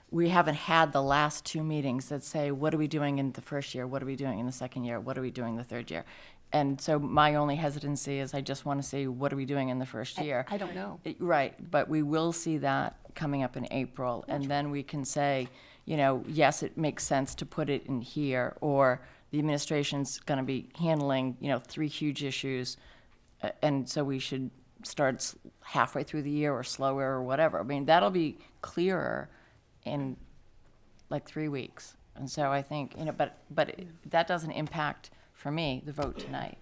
we haven't had the last 2 meetings that say, what are we doing in the first year? What are we doing in the second year? What are we doing the third year? And so my only hesitancy is I just want to see, what are we doing in the first year?
I don't know.
Right, but we will see that coming up in April, and then we can say, you know, yes, it makes sense to put it in here, or the administration's going to be handling, you know, 3 huge issues, and so we should start halfway through the year or slower or whatever. I mean, that'll be clearer in like 3 weeks. And so I think, you know, but that doesn't impact, for me, the vote tonight,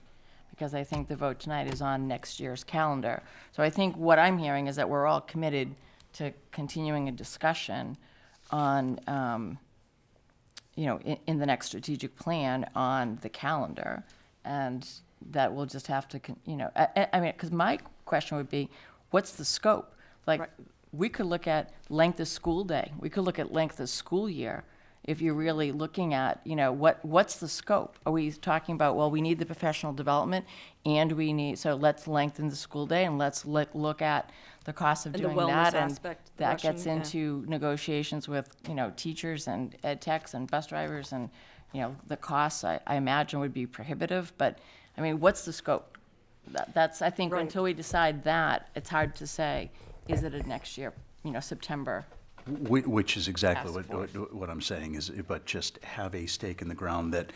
because I think the vote tonight is on next year's calendar. So I think what I'm hearing is that we're all committed to continuing a discussion on, you know, in the next strategic plan on the calendar, and that we'll just have to, you know, I mean, because my question would be, what's the scope? Like, right. We could look at length of school day. We could look at length of school year. If you're really looking at, you know, what's the scope? Are we talking about, well, we need the professional development, and so let's lengthen the school day, and let's look at the cost of doing that, and that gets into negotiations with, you know, teachers and ed techs and bus drivers, and, you know, the costs I imagine would be prohibitive. But I mean, what's the scope? That's I think until we decide that, it's hard to say, is it a next year, you know, September?
Which is exactly what I'm saying is, but just have a stake in the ground that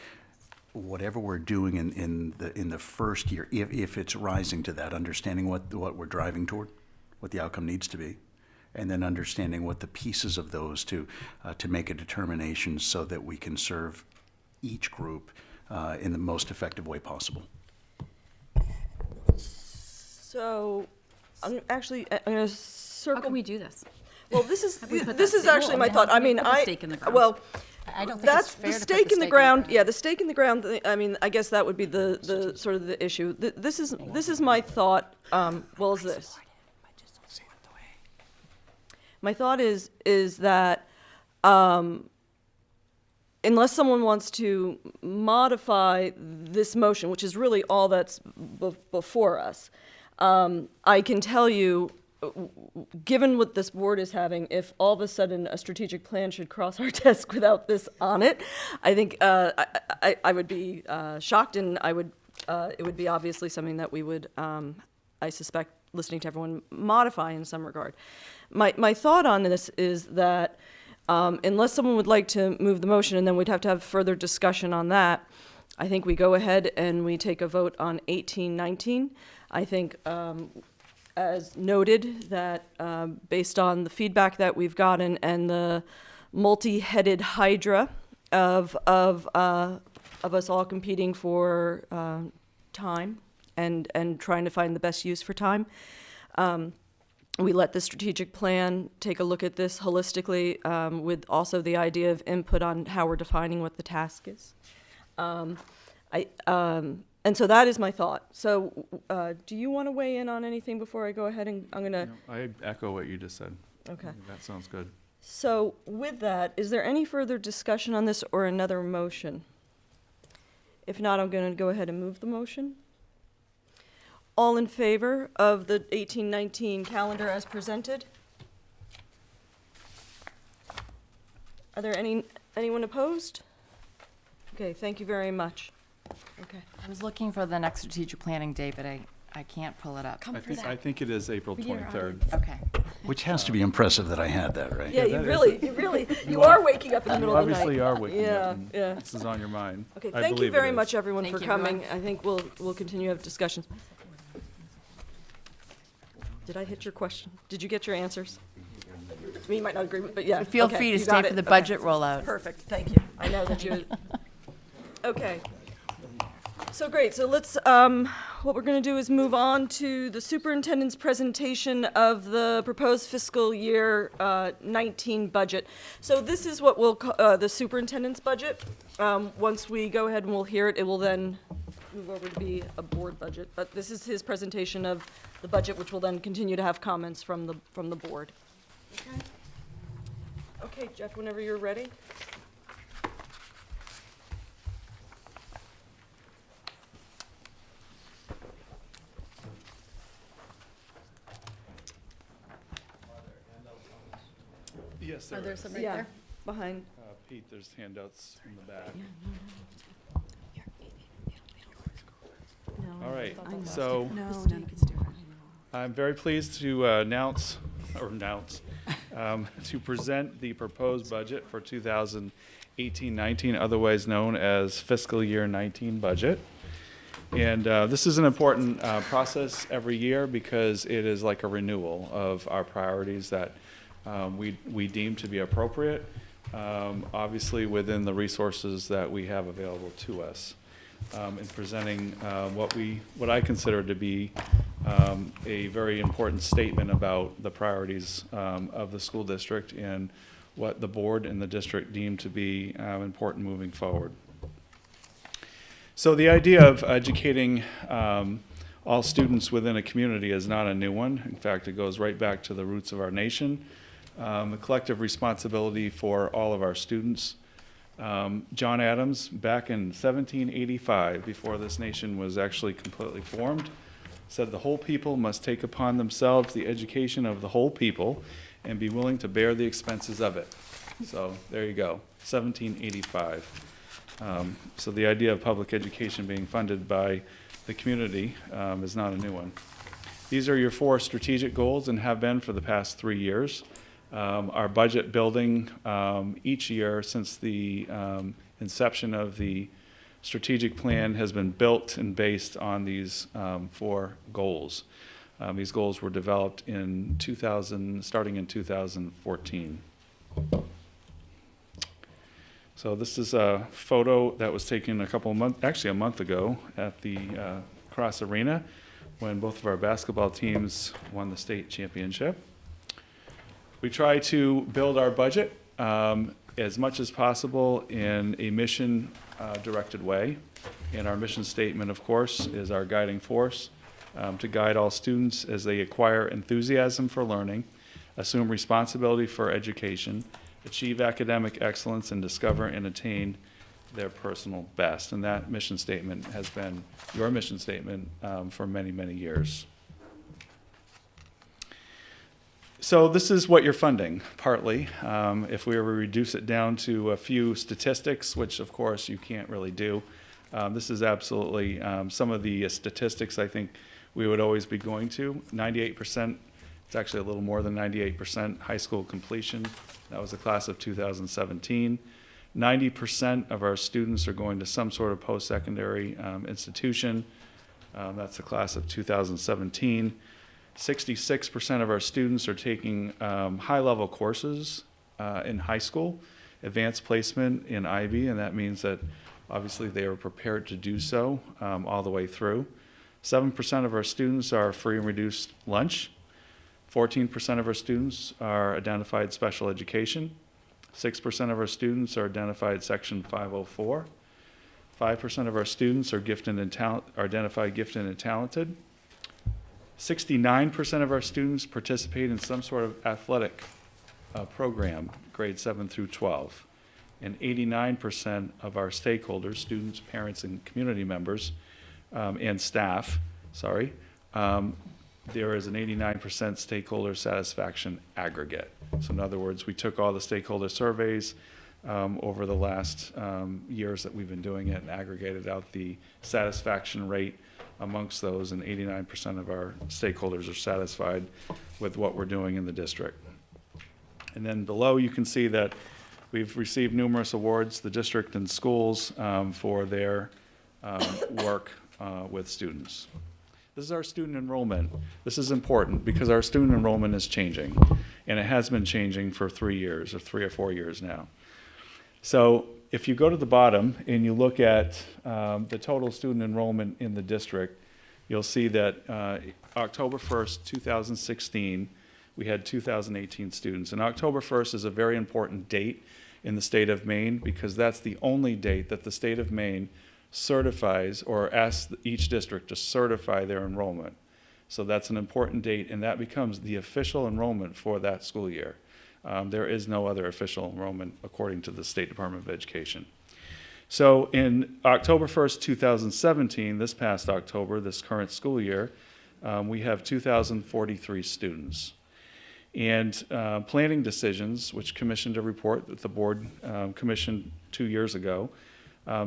whatever we're doing in the first year, if it's rising to that, understanding what we're driving toward, what the outcome needs to be, and then understanding what the pieces of those to make a determination so that we can serve each group in the most effective way possible.
So, I'm going to circle.
How can we do this?
Well, this is actually my thought. I mean,
I don't think
that's
it's fair
the
to
stake
put
in the ground. Yeah, the stake in the ground. I mean, I guess that would be the sort of the issue. This is my thought. Well, is this? My thought is that unless someone wants to modify this motion, which is really all that's before us, I can tell you, given what this board is having, if all of a sudden a strategic plan should cross our desk without this on it, I think I would be shocked, and it would be obviously something that we would, I suspect, listening to everyone, modify in some regard. My thought on this is that unless someone would like to move the motion, and then we'd have to have further discussion on that, I think we go ahead and we take a vote on 1819. I think, as noted, that based on the feedback that we've gotten and the multi-headed hydra of us all competing for time and trying to find the best use for time, we let the strategic plan take a look at this holistically, with also the idea of input on how we're defining what the task is. And so that is my thought. So do you want to weigh in on anything before I go ahead and I'm going to...
No, I echo what you just said.
Okay.
That sounds good.
So with that, is there any further discussion on this or another motion? If not, I'm going to go ahead and move the motion. All in favor of the 18-19 calendar as presented? Are there anyone opposed? Okay, thank you very much. Okay.
I was looking for the next strategic planning date, but I can't pull it up.
I think it is April 23rd.
Okay.
Which has to be impressive that I had that, right?
Yeah,
that
you are waking up in the middle of the night.
Obviously are waking
Yeah,
up, and
yeah.
this is on your mind.
Okay,
I
thank you
believe it
very
is.
much, everyone,
Thank
for
you,
coming.
everyone.
I think we'll continue to have discussions. Did I hit your question? Did you get your answers? You might not agree with, but yeah.
Feel
okay,
free to
you got
stay
it.
for the
Okay.
budget rollout.
Perfect, thank you. I know that you. Okay. So great, so let's, what we're gonna do is move on to the superintendent's presentation of the proposed fiscal year 19 budget. So this is what we'll, the superintendent's budget. Once we go ahead and we'll hear it, it will then move over to be a board budget. But this is his presentation of the budget, which will then continue to have comments from the board. Okay. Okay, Jeff, whenever you're ready.
Yes,
Are there some right
Yeah,
there?
behind.
Pete, there's handouts in the back. All right, so I'm very pleased to to present the proposed budget for 2018-19, otherwise known as fiscal year 19 budget. And this is an important process every year because it is like a renewal of our priorities that we deem to be appropriate, obviously within the resources that we have available to us. In presenting what I consider to be a very important statement about the priorities of the school district and what the board and the district deem to be important moving forward. So the idea of educating all students within a community is not a new one. In fact, it goes right back to the roots of our nation, the collective responsibility for all of our students. John Adams, back in 1785, before this nation was actually completely formed, said the whole people must take upon themselves the education of the whole people and be willing to bear the expenses of it. So there you go, 1785. So the idea of public education being funded by the community is not a new one. These are your 4 strategic goals and have been for the past 3 years. Our budget building each year since the inception of the strategic plan has been built and based on these 4 goals. These goals were developed in starting in 2014. So this is a photo that was taken a month ago at the Cross Arena when both of our basketball teams won the state championship. We try to build our budget as much as possible in a mission-directed way. And our mission statement, of course, is our guiding force to guide all students as they acquire enthusiasm for learning, assume responsibility for education, achieve academic excellence, and discover and attain their personal best. And that mission statement has been your mission statement for many, many years. So this is what you're funding, partly. If we were to reduce it down to a few statistics, which of course you can't really do, this is absolutely some of the statistics I think we would always be going to. 98%, it's actually a little more than 98% high school completion. That was the class of 2017. 90% of our students are going to some sort of post-secondary institution. That's the class of 2017. 66% of our students are taking high-level courses in high school, advanced placement in IB, and that means that obviously they are prepared to do so all the way through. 7% of our students are free and reduced lunch. 14% of our students are identified special education. 6% of our students are identified Section 504. 5% of our students are identified gifted and talented. 69% of our students participate in some sort of athletic program, grades 7 through 12. and 89% of our stakeholders, students, parents, and community members, and staff, there is an 89% stakeholder satisfaction aggregate. So in other words, we took all the stakeholder surveys over the last years that we've been doing it and aggregated out the satisfaction rate amongst those, and 89% of our stakeholders are satisfied with what we're doing in the district. And then below you can see that we've received numerous awards, the district and schools, for their work with students. This is our student enrollment. This is important because our student enrollment is changing, and it has been changing for 3 years, or 3 or 4 years now. So if you go to the bottom and you look at the total student enrollment in the district, you'll see that October 1st, 2016, we had 2,018 students. And October 1st is a very important date in the state of Maine because that's the only date that the state of Maine certifies or asks each district to certify their enrollment. So that's an important date, and that becomes the official enrollment for that school year. There is no other official enrollment according to the State Department of Education. So in October 1st, 2017, this past October, this current school year, we have 2,043 students. And Planning Decisions, which commissioned a report that the board commissioned 2 years ago,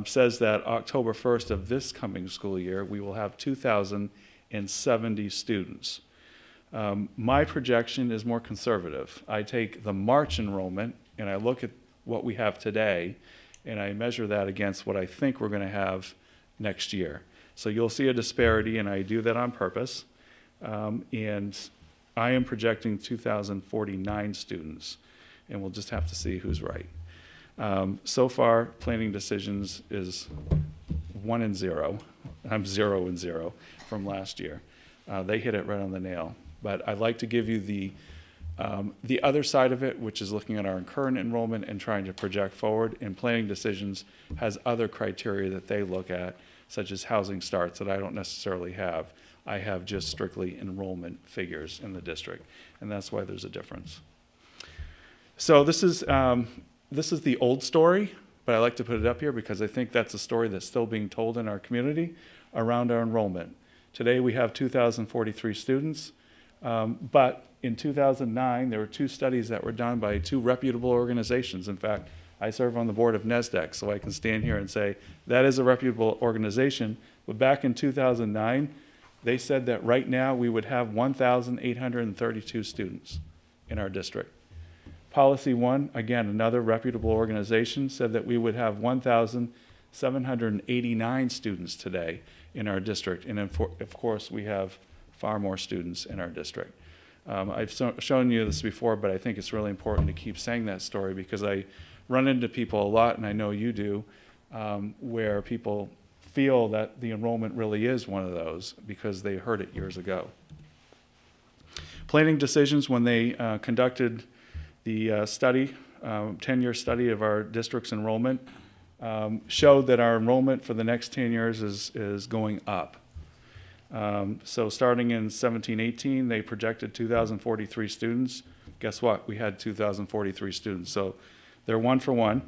says that October 1st of this coming school year, we will have 2,070 students. My projection is more conservative. I take the March enrollment and I look at what we have today and I measure that against what I think we're going to have next year. So you'll see a disparity, and I do that on purpose. And I am projecting 2,049 students, and we'll just have to see who's right. So far, Planning Decisions is 1 and 0. I'm 0 and 0 from last year. They hit it right on the nail. But I'd like to give you the other side of it, which is looking at our current enrollment and trying to project forward. And Planning Decisions has other criteria that they look at, such as housing starts, that I don't necessarily have. I have just strictly enrollment figures in the district, and that's why there's a difference. So this is the old story, but I like to put it up here because I think that's a story that's still being told in our community around our enrollment. Today we have 2,043 students, but in 2009 there were 2 studies that were done by 2 reputable organizations. In fact, I serve on the board of NESDEC, so I can stand here and say that is a reputable organization. But back in 2009, they said that right now we would have 1,832 students in our district. Policy One, again, another reputable organization, said that we would have 1,789 students today in our district. And of course, we have far more students in our district. I've shown you this before, but I think it's really important to keep saying that story because I run into people a lot, and I know you do, where people feel that the enrollment really is one of those because they heard it years ago. Planning Decisions, when they conducted the study, 10-year study of our district's enrollment, showed that our enrollment for the next 10 years is going up. So starting in 17-18, they projected 2,043 students. Guess what? We had 2,043 students. So they're 1 for 1.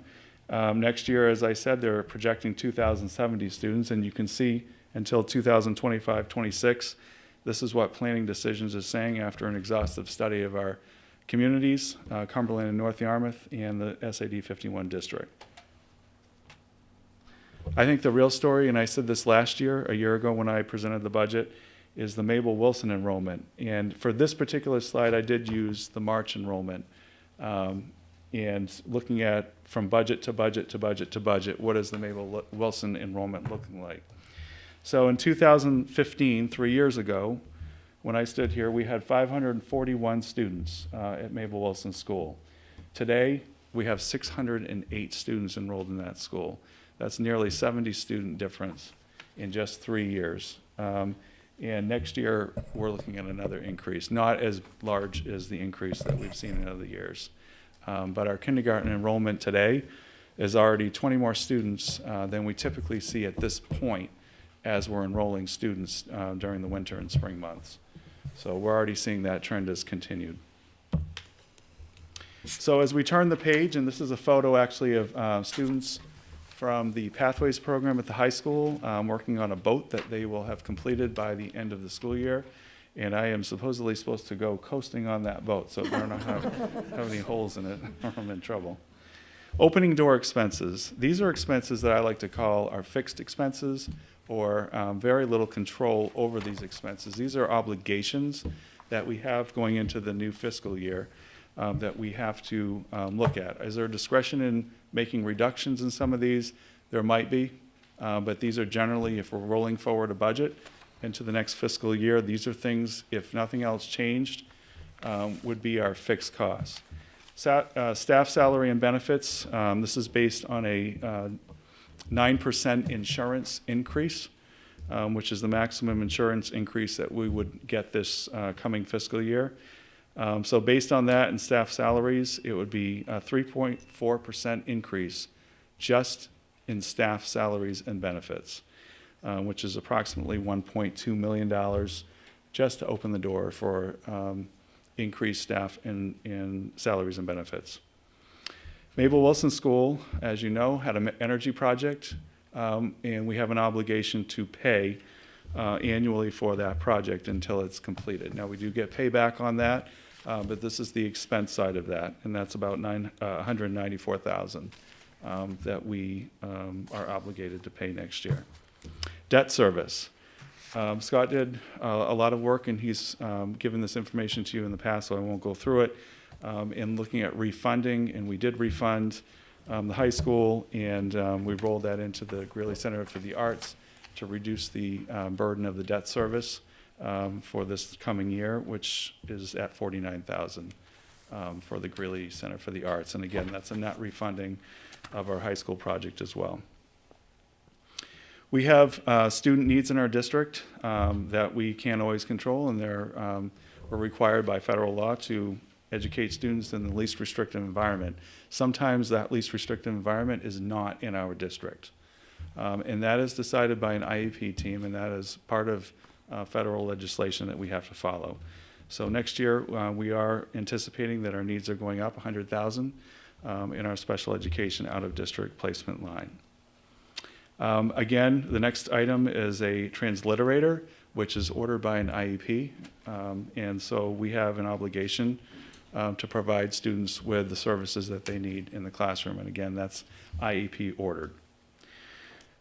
Next year, as I said, they're projecting 2,070 students, and you can see until 2025-26, this is what Planning Decisions is saying after an exhaustive study of our communities, Cumberland and North Yarmouth, and the SAD 51 district. I think the real story, and I said this last year, a year ago when I presented the budget, is the Mabel Wilson enrollment. And for this particular slide, I did use the March enrollment. And looking at from budget to budget to budget to budget, what is the Mabel Wilson enrollment looking like? So in 2015, 3 years ago, when I stood here, we had 541 students at Mabel Wilson School. Today, we have 608 students enrolled in that school. That's nearly 70 student difference in just 3 years. And next year, we're looking at another increase, not as large as the increase that we've seen in other years. But our kindergarten enrollment today is already 20 more students than we typically see at this point as we're enrolling students during the winter and spring months. So we're already seeing that trend has continued. So as we turn the page, and this is a photo actually of students from the Pathways program at the high school, working on a boat that they will have completed by the end of the school year. And I am supposedly supposed to go coasting on that boat, so it better not have any holes in it or I'm in trouble. Opening door expenses. These are expenses that I like to call our fixed expenses, or very little control over these expenses. These are obligations that we have going into the new fiscal year that we have to look at. Is there discretion in making reductions in some of these? There might be, but these are generally, if we're rolling forward a budget into the next fiscal year, these are things, if nothing else changed, would be our fixed costs. Staff salary and benefits, this is based on a 9% insurance increase, which is the maximum insurance increase that we would get this coming fiscal year. So based on that and staff salaries, it would be a 3.4% increase just in staff salaries and benefits, which is approximately $1.2 million just to open the door for increased staff in salaries and benefits. Mabel Wilson School, as you know, had an energy project, and we have an obligation to pay annually for that project until it's completed. Now, we do get payback on that, but this is the expense side of that, and that's about $194,000 that we are obligated to pay next year. Debt service. Scott did a lot of work, and he's given this information to you in the past, so I won't go through it. In looking at refunding, and we did refund the high school, and we rolled that into the Greeley Center for the Arts to reduce the burden of the debt service for this coming year, which is at $49,000 for the Greeley Center for the Arts. And again, that's a net refunding of our high school project as well. We have student needs in our district that we can't always control, and we're required by federal law to educate students in the least restrictive environment. Sometimes that least restrictive environment is not in our district. And that is decided by an IEP team, and that is part of federal legislation that we have to follow. So next year, we are anticipating that our needs are going up $100,000 in our special education out-of-district placement line. Again, the next item is a transliterator, which is ordered by an IEP. And so we have an obligation to provide students with the services that they need in the classroom. And again, that's IEP ordered.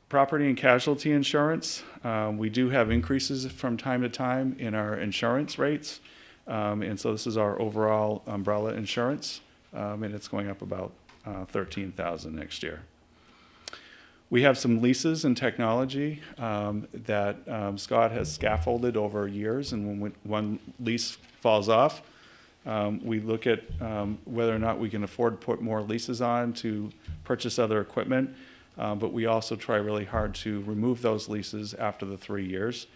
Property and casualty insurance, we do have increases from time to time in our insurance rates. And so this is our overall umbrella insurance, and it's going up about $13,000 next year. We have some leases in technology that Scott has scaffolded over years, and when one lease falls off, we look at whether or not we can afford to put more leases on to purchase other equipment, but we also try really hard to remove those leases after the 3 years.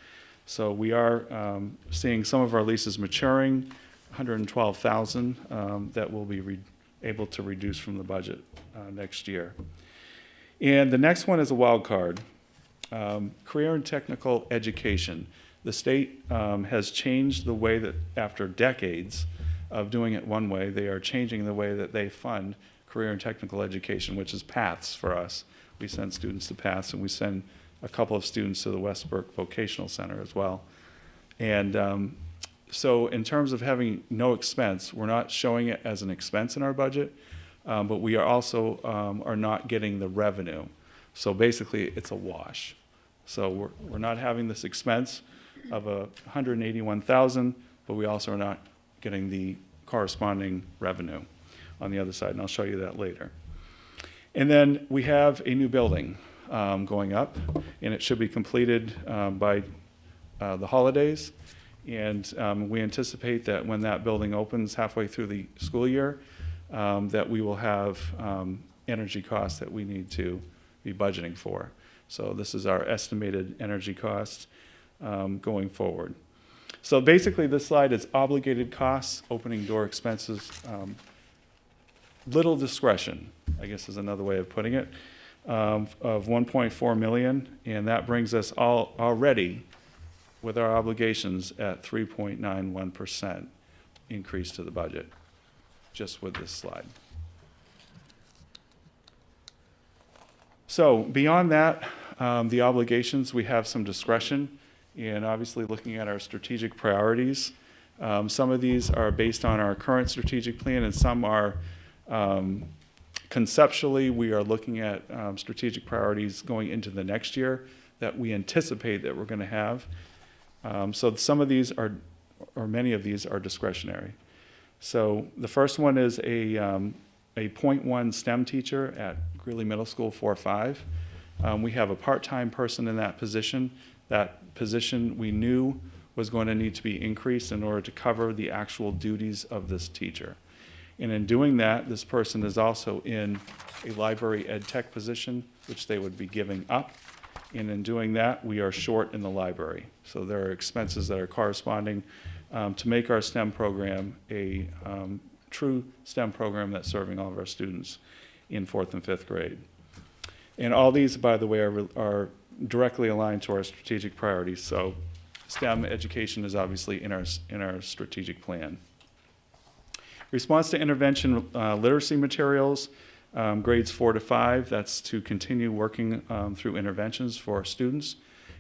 So we are seeing some of our leases maturing, $112,000 that we'll be able to reduce from the budget next year. And the next one is a wild card, career and technical education. The state has changed the way that after decades of doing it one way, they are changing the way that they fund career and technical education, which is PATHs for us. We send students to PATHs, and we send a couple of students to the Westbrook Vocational Center as well. And so in terms of having no expense, we're not showing it as an expense in our budget, but we are also are not getting the revenue. So basically, it's a wash. So we're not having this expense of $181,000, but we also are not getting the corresponding revenue on the other side, and I'll show you that later. And then we have a new building going up, and it should be completed by the holidays. And we anticipate that when that building opens halfway through the school year, that we will have energy costs that we need to be budgeting for. So this is our estimated energy cost going forward. So basically, this slide is obligated costs, opening door expenses, little discretion, I guess is another way of putting it, of $1.4 million, and that brings us already with our obligations at 3.91% increase to the budget. just with this slide. So beyond that, the obligations, we have some discretion in obviously looking at our strategic priorities. Some of these are based on our current strategic plan, and some are conceptually, we are looking at strategic priorities going into the next year that we anticipate that we're going to have. So some of these are, or many of these are discretionary. So the first one is a 0.1 STEM teacher at Greeley Middle School 4-5. We have a part-time person in that position. That position we knew was going to need to be increased in order to cover the actual duties of this teacher. And in doing that, this person is also in a library ed tech position, which they would be giving up. And in doing that, we are short in the library. So there are expenses that are corresponding to make our STEM program a true STEM program that's serving all of our students in 4th and 5th grade. And all these, by the way, are directly aligned to our strategic priorities. So STEM education is obviously in our strategic plan. Response to intervention literacy materials, grades 4 to 5, that's to continue working through interventions for our students.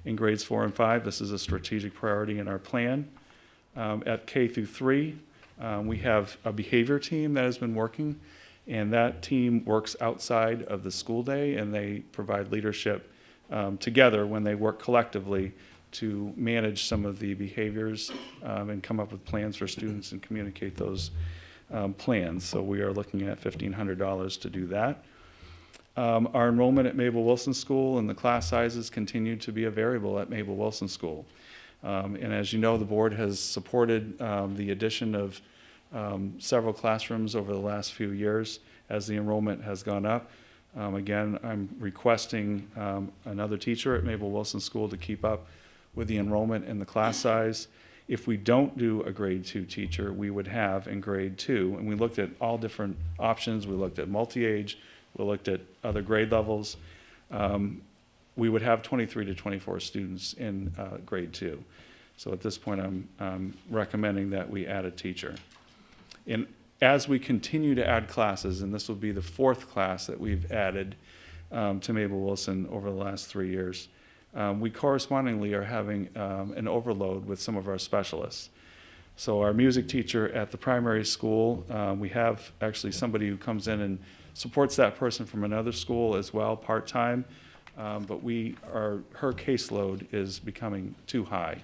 In grades 4 and 5, this is a strategic priority in our plan. At K through 3, we have a behavior team that has been working, and that team works outside of the school day, and they provide leadership together when they work collectively to manage some of the behaviors and come up with plans for students and communicate those plans. So we are looking at $1,500 to do that. Our enrollment at Mabel Wilson School and the class sizes continue to be a variable at Mabel Wilson School. And as you know, the board has supported the addition of several classrooms over the last few years as the enrollment has gone up. Again, I'm requesting another teacher at Mabel Wilson School to keep up with the enrollment and the class size. If we don't do a grade 2 teacher, we would have in grade 2, and we looked at all different options. We looked at multi-age, we looked at other grade levels. We would have 23 to 24 students in grade 2. So at this point, I'm recommending that we add a teacher. And as we continue to add classes, and this will be the 4th class that we've added to Mabel Wilson over the last 3 years, we correspondingly are having an overload with some of our specialists. So our music teacher at the primary school, we have actually somebody who comes in and supports that person from another school as well, part-time, but her caseload is becoming too high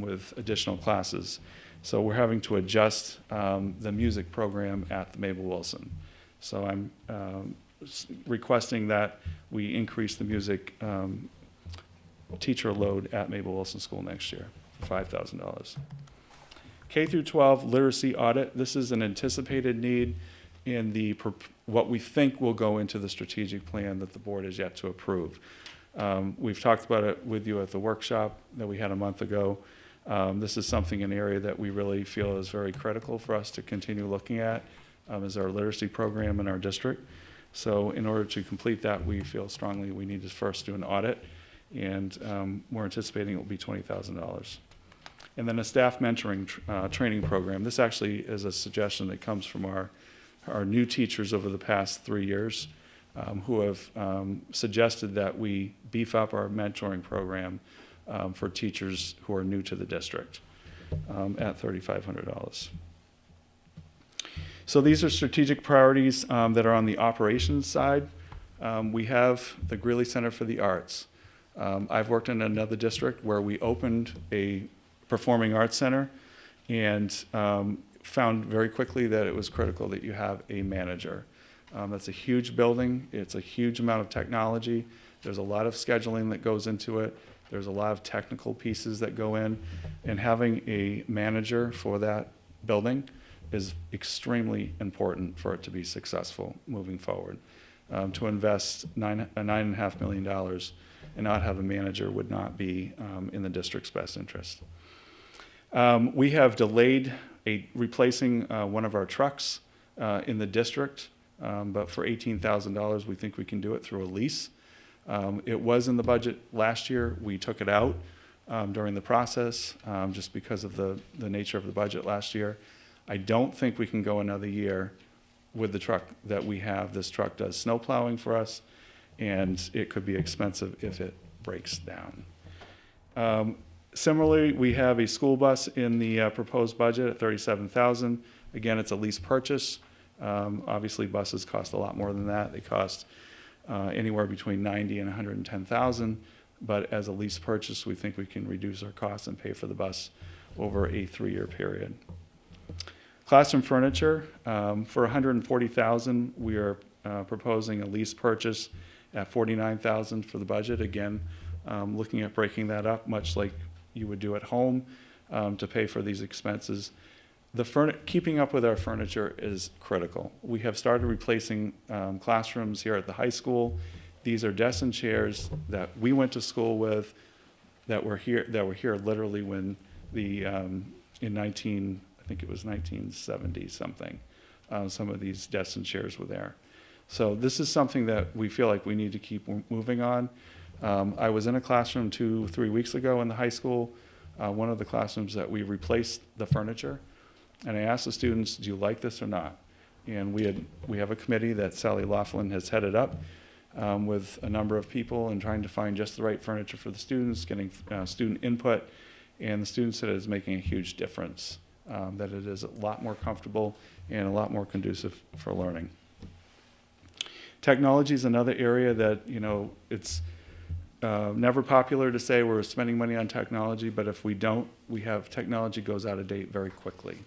with additional classes. So we're having to adjust the music program at the Mabel Wilson. So I'm requesting that we increase the music teacher load at Mabel Wilson School next year, $5,000. K through 12 literacy audit. This is an anticipated need in what we think will go into the strategic plan that the board has yet to approve. We've talked about it with you at the workshop that we had a month ago. This is something, an area that we really feel is very critical for us to continue looking at as our literacy program in our district. So in order to complete that, we feel strongly we need to first do an audit, and we're anticipating it will be $20,000. And then a staff mentoring training program. This actually is a suggestion that comes from our new teachers over the past 3 years who have suggested that we beef up our mentoring program for teachers who are new to the district at $3,500. So these are strategic priorities that are on the operations side. We have the Greeley Center for the Arts. I've worked in another district where we opened a performing arts center and found very quickly that it was critical that you have a manager. That's a huge building. It's a huge amount of technology. There's a lot of scheduling that goes into it. There's a lot of technical pieces that go in, and having a manager for that building is extremely important for it to be successful moving forward. To invest $9.5 million and not have a manager would not be in the district's best interest. We have delayed replacing one of our trucks in the district, but for $18,000, we think we can do it through a lease. It was in the budget last year. We took it out during the process just because of the nature of the budget last year. I don't think we can go another year with the truck that we have. This truck does snow plowing for us, and it could be expensive if it breaks down. Similarly, we have a school bus in the proposed budget at $37,000. Again, it's a lease purchase. Obviously, buses cost a lot more than that. They cost anywhere between $90,000 and $110,000. But as a lease purchase, we think we can reduce our costs and pay for the bus over a 3-year period. Classroom furniture, for $140,000, we are proposing a lease purchase at $49,000 for the budget. Again, looking at breaking that up, much like you would do at home, to pay for these expenses. Keeping up with our furniture is critical. We have started replacing classrooms here at the high school. These are desks and chairs that we went to school with, that were here literally when I think it was 1970 something. Some of these desks and chairs were there. So this is something that we feel like we need to keep moving on. I was in a classroom 2-3 weeks ago in the high school, one of the classrooms that we replaced the furniture. And I asked the students, do you like this or not? And we have a committee that Sally Laughlin has headed up with a number of people and trying to find just the right furniture for the students, getting student input. And the students said it is making a huge difference, that it is a lot more comfortable and a lot more conducive for learning. Technology is another area that, it's never popular to say we're spending money on technology, but if we don't, technology goes out of date very quickly.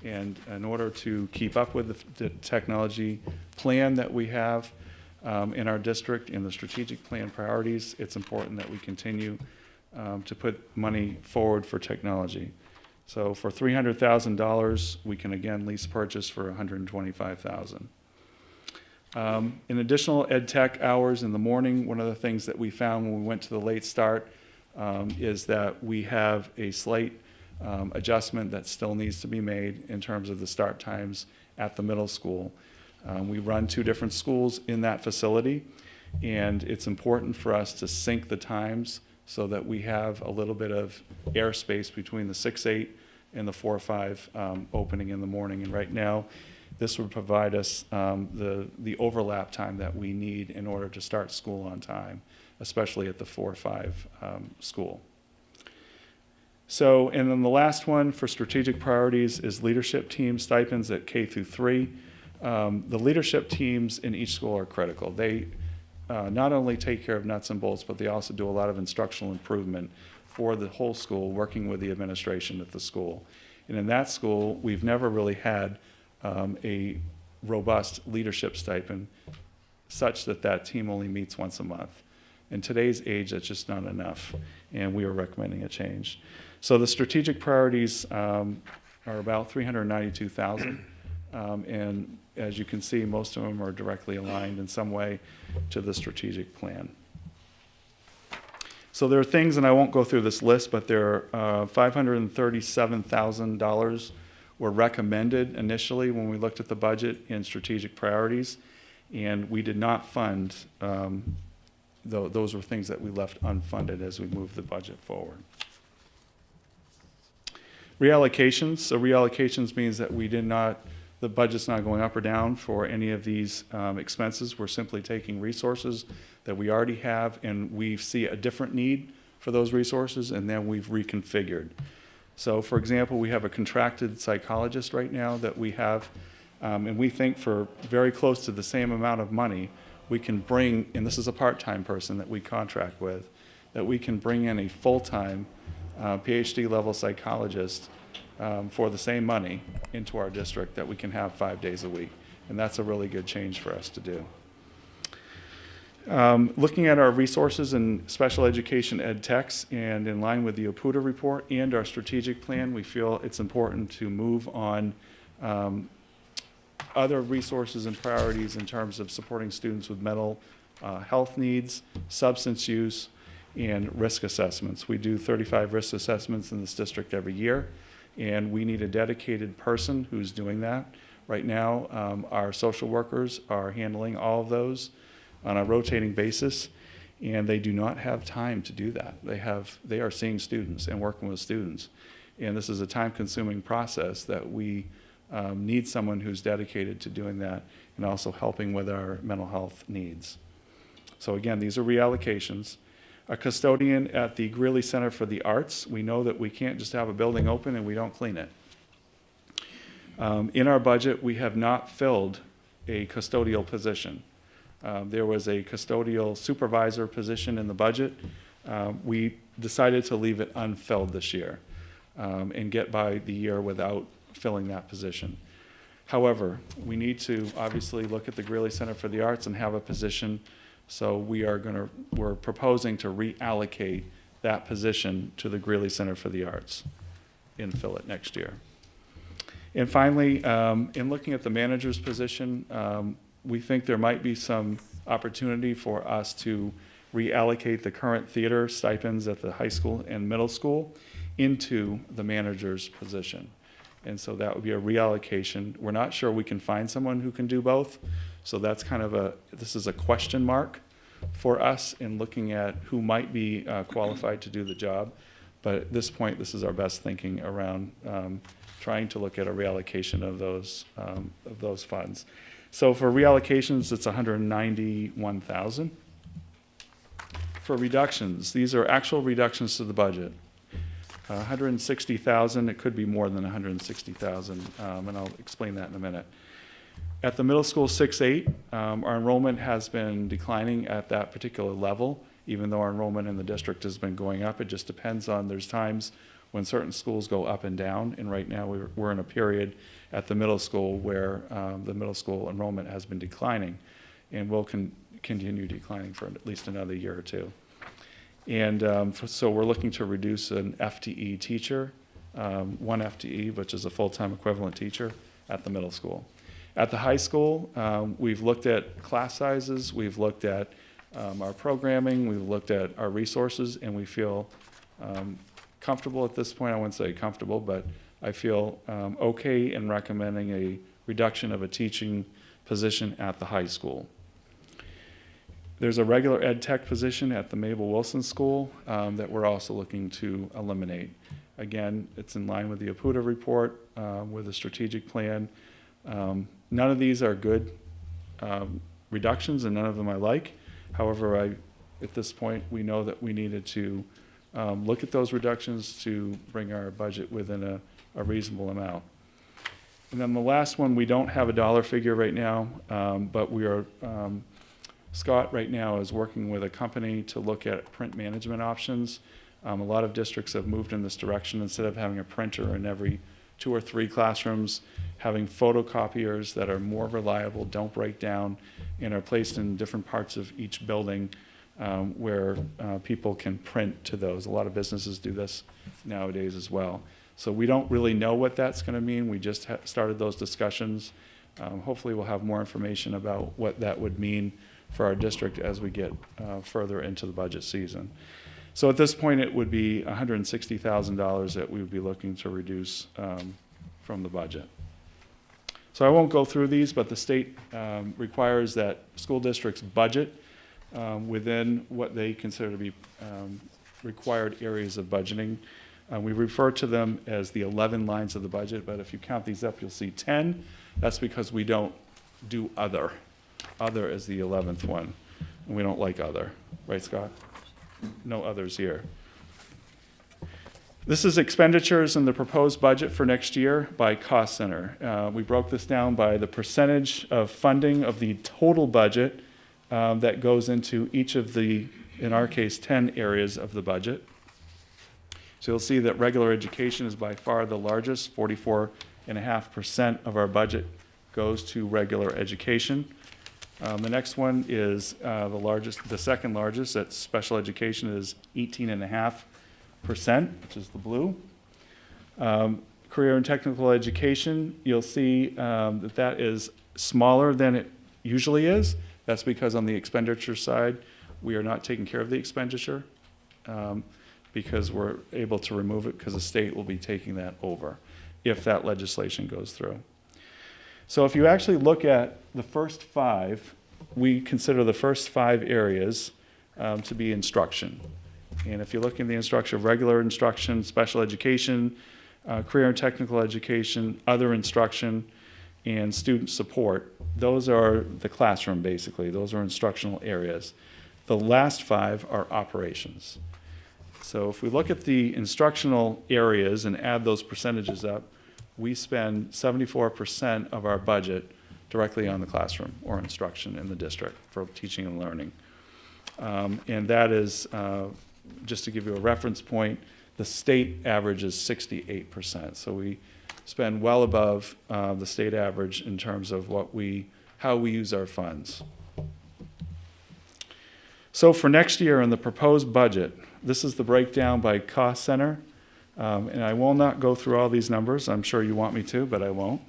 And in order to keep up with the technology plan that we have in our district, in the strategic plan priorities, it's important that we continue to put money forward for technology. So for $300,000, we can again lease purchase for $125,000. In additional ed tech hours in the morning, one of the things that we found when we went to the late start is that we have a slight adjustment that still needs to be made in terms of the start times at the middle school. We run 2 different schools in that facility, and it's important for us to sync the times so that we have a little bit of airspace between the 6-8 and the 4-5 opening in the morning. And right now, this would provide us the overlap time that we need in order to start school on time, especially at the 4-5 school. So, and then the last one for strategic priorities is leadership team stipends at K through 3. The leadership teams in each school are critical. They not only take care of nuts and bolts, but they also do a lot of instructional improvement for the whole school, working with the administration at the school. And in that school, we've never really had a robust leadership stipend such that that team only meets once a month. In today's age, that's just not enough, and we are recommending a change. So the strategic priorities are about $392,000, and as you can see, most of them are directly aligned in some way to the strategic plan. So there are things, and I won't go through this list, but there are $537,000 were recommended initially when we looked at the budget in strategic priorities, and we did not fund, those were things that we left unfunded as we moved the budget forward. Reallocations, so reallocations means that the budget's not going up or down for any of these expenses. We're simply taking resources that we already have, and we see a different need for those resources, and then we've reconfigured. So, for example, we have a contracted psychologist right now that we have, and we think for very close to the same amount of money, we can bring, and this is a part-time person that we contract with, that we can bring in a full-time PhD level psychologist for the same money into our district that we can have 5 days a week. And that's a really good change for us to do. Looking at our resources in special education ed techs, and in line with the Oputa report and our strategic plan, we feel it's important to move on other resources and priorities in terms of supporting students with mental health needs, substance use, and risk assessments. We do 35 risk assessments in this district every year, and we need a dedicated person who's doing that. Right now, our social workers are handling all of those on a rotating basis, and they do not have time to do that. They are seeing students and working with students, and this is a time-consuming process that we need someone who's dedicated to doing that and also helping with our mental health needs. So again, these are reallocations. A custodian at the Greeley Center for the Arts. We know that we can't just have a building open and we don't clean it. In our budget, we have not filled a custodial position. There was a custodial supervisor position in the budget. We decided to leave it unfilled this year and get by the year without filling that position. However, we need to obviously look at the Greeley Center for the Arts and have a position. So we're proposing to reallocate that position to the Greeley Center for the Arts and fill it next year. And finally, in looking at the manager's position, we think there might be some opportunity for us to reallocate the current theater stipends at the high school and middle school into the manager's position. And so that would be a reallocation. We're not sure we can find someone who can do both. So that's kind of this is a question mark for us in looking at who might be qualified to do the job. But at this point, this is our best thinking around trying to look at a reallocation of those funds. So for reallocations, it's $191,000. For reductions, these are actual reductions to the budget. $160,000, it could be more than $160,000, and I'll explain that in a minute. At the middle school 6-8, our enrollment has been declining at that particular level, even though our enrollment in the district has been going up. It just depends on, there's times when certain schools go up and down, and right now we're in a period at the middle school where the middle school enrollment has been declining and will continue declining for at least another year or two. And so we're looking to reduce an FTE teacher, one FTE, which is a full-time equivalent teacher at the middle school. At the high school, we've looked at class sizes, we've looked at our programming, we've looked at our resources, and we feel comfortable at this point. I wouldn't say comfortable, but I feel okay in recommending a reduction of a teaching position at the high school. There's a regular ed tech position at the Mabel Wilson School that we're also looking to eliminate. Again, it's in line with the APUTA report, with a strategic plan. None of these are good reductions, and none of them I like. However, at this point, we know that we needed to look at those reductions to bring our budget within a reasonable amount. And then the last one, we don't have a dollar figure right now, but we are, Scott right now is working with a company to look at print management options. A lot of districts have moved in this direction. Instead of having a printer in every 2 or 3 classrooms, having photocopiers that are more reliable, don't break down, and are placed in different parts of each building where people can print to those. A lot of businesses do this nowadays as well. So we don't really know what that's going to mean. We just started those discussions. Hopefully we'll have more information about what that would mean for our district as we get further into the budget season. So at this point, it would be $160,000 that we would be looking to reduce from the budget. So I won't go through these, but the state requires that school districts budget within what they consider to be required areas of budgeting. We refer to them as the 11 lines of the budget, but if you count these up, you'll see 10. That's because we don't do other. Other is the 11th one, and we don't like other. Right, Scott? No others here. This is expenditures in the proposed budget for next year by cost center. We broke this down by the percentage of funding of the total budget that goes into each of the, in our case, 10 areas of the budget. So you'll see that regular education is by far the largest. 44.5% of our budget goes to regular education. The next one is the second largest. That's special education is 18.5%, which is the blue. Career and technical education, you'll see that is smaller than it usually is. That's because on the expenditure side, we are not taking care of the expenditure because we're able to remove it because the state will be taking that over if that legislation goes through. So if you actually look at the first 5, we consider the first 5 areas to be instruction. And if you look in the instruction of regular instruction, special education, career and technical education, other instruction, and student support. Those are the classroom, basically. Those are instructional areas. The last 5 are operations. So if we look at the instructional areas and add those percentages up, we spend 74% of our budget directly on the classroom or instruction in the district for teaching and learning. And that is, just to give you a reference point, the state average is 68%. So we spend well above the state average in terms of how we use our funds. So for next year in the proposed budget, this is the breakdown by cost center. And I will not go through all these numbers. I'm sure you want me to, but I won't.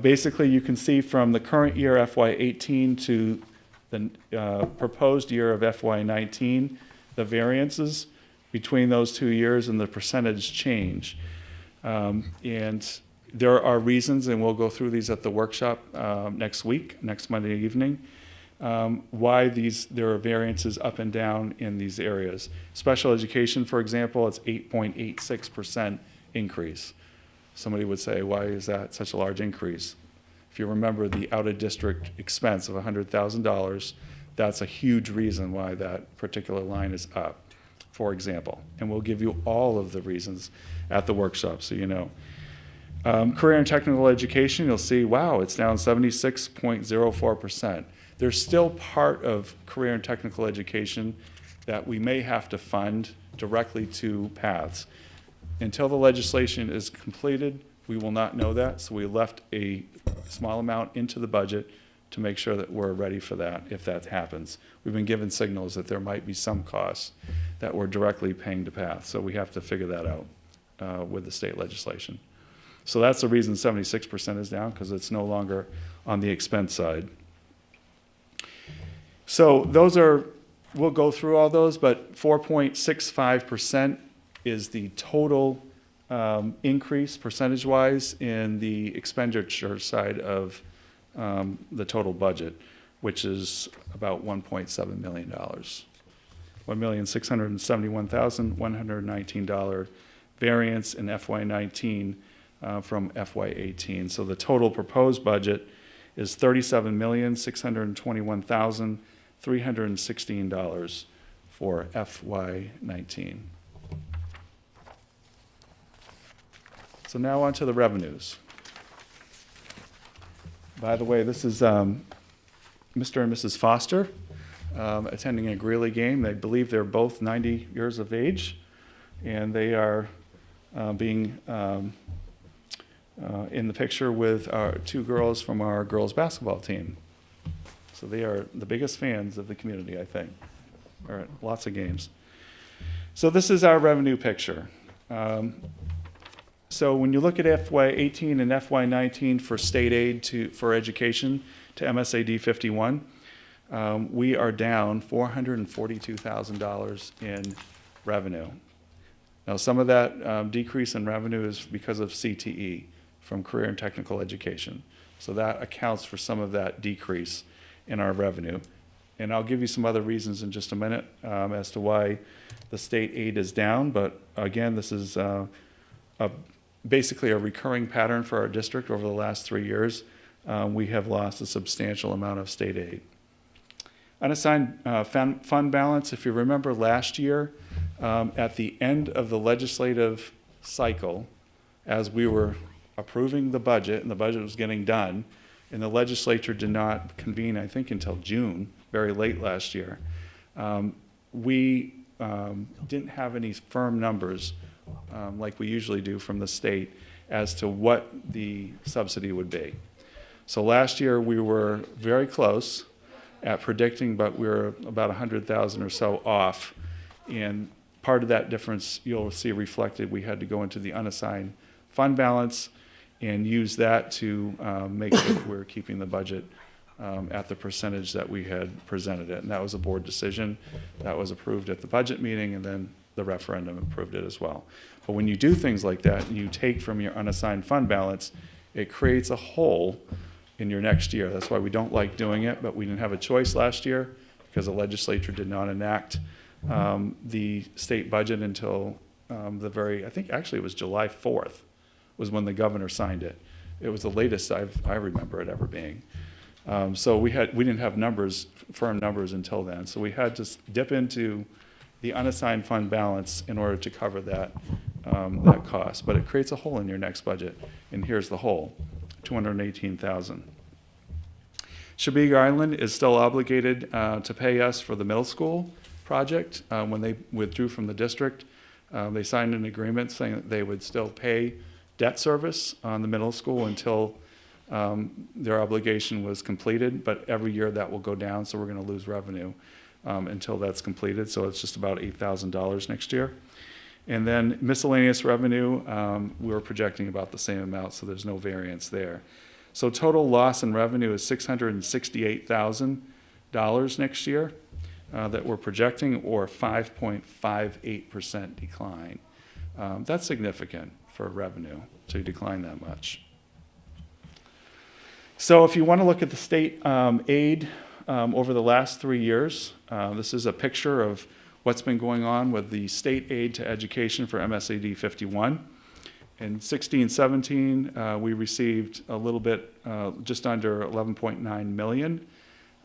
Basically, you can see from the current year, FY18, to the proposed year of FY19, the variances between those 2 years and the percentage change. And there are reasons, and we'll go through these at the workshop next Monday evening, why there are variances up and down in these areas. Special education, for example, it's 8.86% increase. Somebody would say, why is that such a large increase? If you remember the out-of-district expense of $100,000, that's a huge reason why that particular line is up, for example. And we'll give you all of the reasons at the workshop, so you know. Career and technical education, you'll see, wow, it's down 76.04%. There's still part of career and technical education that we may have to fund directly to paths. Until the legislation is completed, we will not know that, so we left a small amount into the budget to make sure that we're ready for that if that happens. We've been given signals that there might be some costs that we're directly paying to paths, so we have to figure that out with the state legislation. So that's the reason 76% is down, because it's no longer on the expense side. So we'll go through all those, but 4.65% is the total increase percentage-wise in the expenditure side of the total budget, which is about $1.7 million. $1,671,119 variance in FY19 from FY18. So the total proposed budget is $37,621,316 for FY19. So now on to the revenues. By the way, this is Mr. and Mrs. Foster attending a Greeley game. They believe they're both 90 years of age, and they are being in the picture with our 2 girls from our girls basketball team. So they are the biggest fans of the community, I think. Or at lots of games. So this is our revenue picture. So when you look at FY18 and FY19 for state aid for education to MSAD 51, we are down $442,000 in revenue. Now, some of that decrease in revenue is because of CTE, from career and technical education. So that accounts for some of that decrease in our revenue. And I'll give you some other reasons in just a minute as to why the state aid is down. But again, this is basically a recurring pattern for our district over the last 3 years. We have lost a substantial amount of state aid. Unassigned fund balance, if you remember last year, at the end of the legislative cycle, as we were approving the budget and the budget was getting done, and the legislature did not convene, I think, until June, very late last year, we didn't have any firm numbers like we usually do from the state as to what the subsidy would be. So last year we were very close at predicting, but we were about 100,000 or so off. And part of that difference you'll see reflected, we had to go into the unassigned fund balance and use that to make sure that we're keeping the budget at the percentage that we had presented it. And that was a board decision that was approved at the budget meeting, and then the referendum approved it as well. But when you do things like that and you take from your unassigned fund balance, it creates a hole in your next year. That's why we don't like doing it, but we didn't have a choice last year because the legislature did not enact the state budget until I think actually it was July 4th was when the governor signed it. It was the latest I remember it ever being. So we didn't have firm numbers until then. So we had to dip into the unassigned fund balance in order to cover that cost. But it creates a hole in your next budget. And here's the hole, $218,000. Shabig Island is still obligated to pay us for the middle school project. When they withdrew from the district, they signed an agreement saying that they would still pay debt service on the middle school until their obligation was completed, but every year that will go down, so we're going to lose revenue until that's completed. So it's just about $8,000 next year. And then miscellaneous revenue, we're projecting about the same amount, so there's no variance there. So total loss in revenue is $668,000 next year that we're projecting, or 5.58% decline. That's significant for revenue to decline that much. So if you want to look at the state aid over the last 3 years, this is a picture of what's been going on with the state aid to education for MSAD 51. In 16-17, we received a little bit, just under 11.9 million.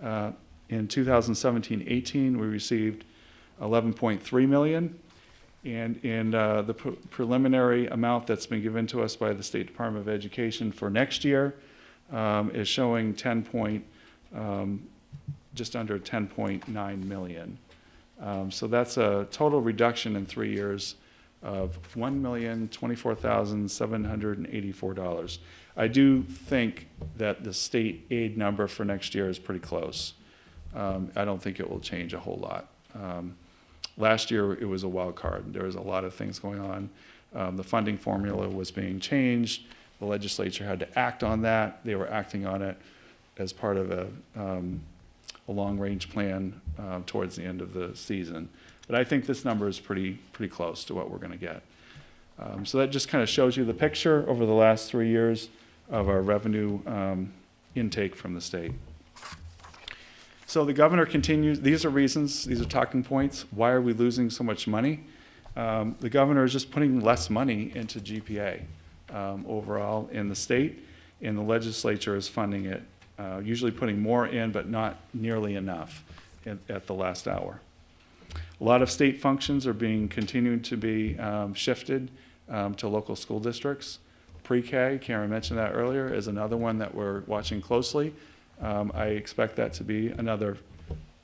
In 2017-18, we received 11.3 million. And in the preliminary amount that's been given to us by the State Department of Education for next year is showing just under 10.9 million. So that's a total reduction in 3 years of $1,024,784. I do think that the state aid number for next year is pretty close. I don't think it will change a whole lot. Last year, it was a wild card. There was a lot of things going on. The funding formula was being changed. The legislature had to act on that. They were acting on it as part of a long-range plan towards the end of the season. But I think this number is pretty close to what we're going to get. So that just kind of shows you the picture over the last 3 years of our revenue intake from the state. So the governor continues, these are reasons, these are talking points. Why are we losing so much money? The governor is just putting less money into GPA overall in the state, and the legislature is funding it, usually putting more in, but not nearly enough at the last hour. A lot of state functions are continuing to be shifted to local school districts. Pre-K, Karen mentioned that earlier, is another one that we're watching closely. I expect that to be another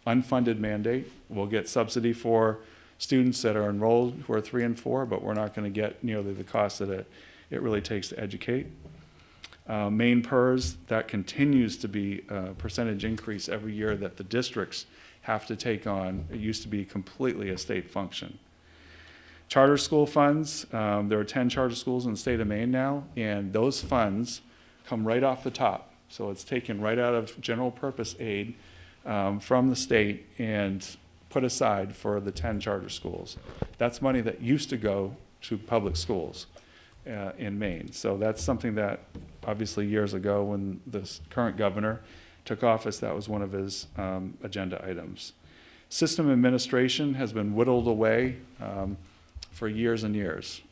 unfunded mandate. We'll get subsidy for students that are enrolled who are 3 and 4, but we're not going to get nearly the cost that it really takes to educate. Maine PERS, that continues to be a percentage increase every year that the districts have to take on. It used to be completely a state function. Charter school funds, there are 10 charter schools in the state of Maine now, and those funds come right off the top. So it's taken right out of general purpose aid from the state and put aside for the 10 charter schools. That's money that used to go to public schools in Maine. So that's something that obviously years ago when this current governor took office, that was one of his agenda items. System administration has been whittled away for years and years.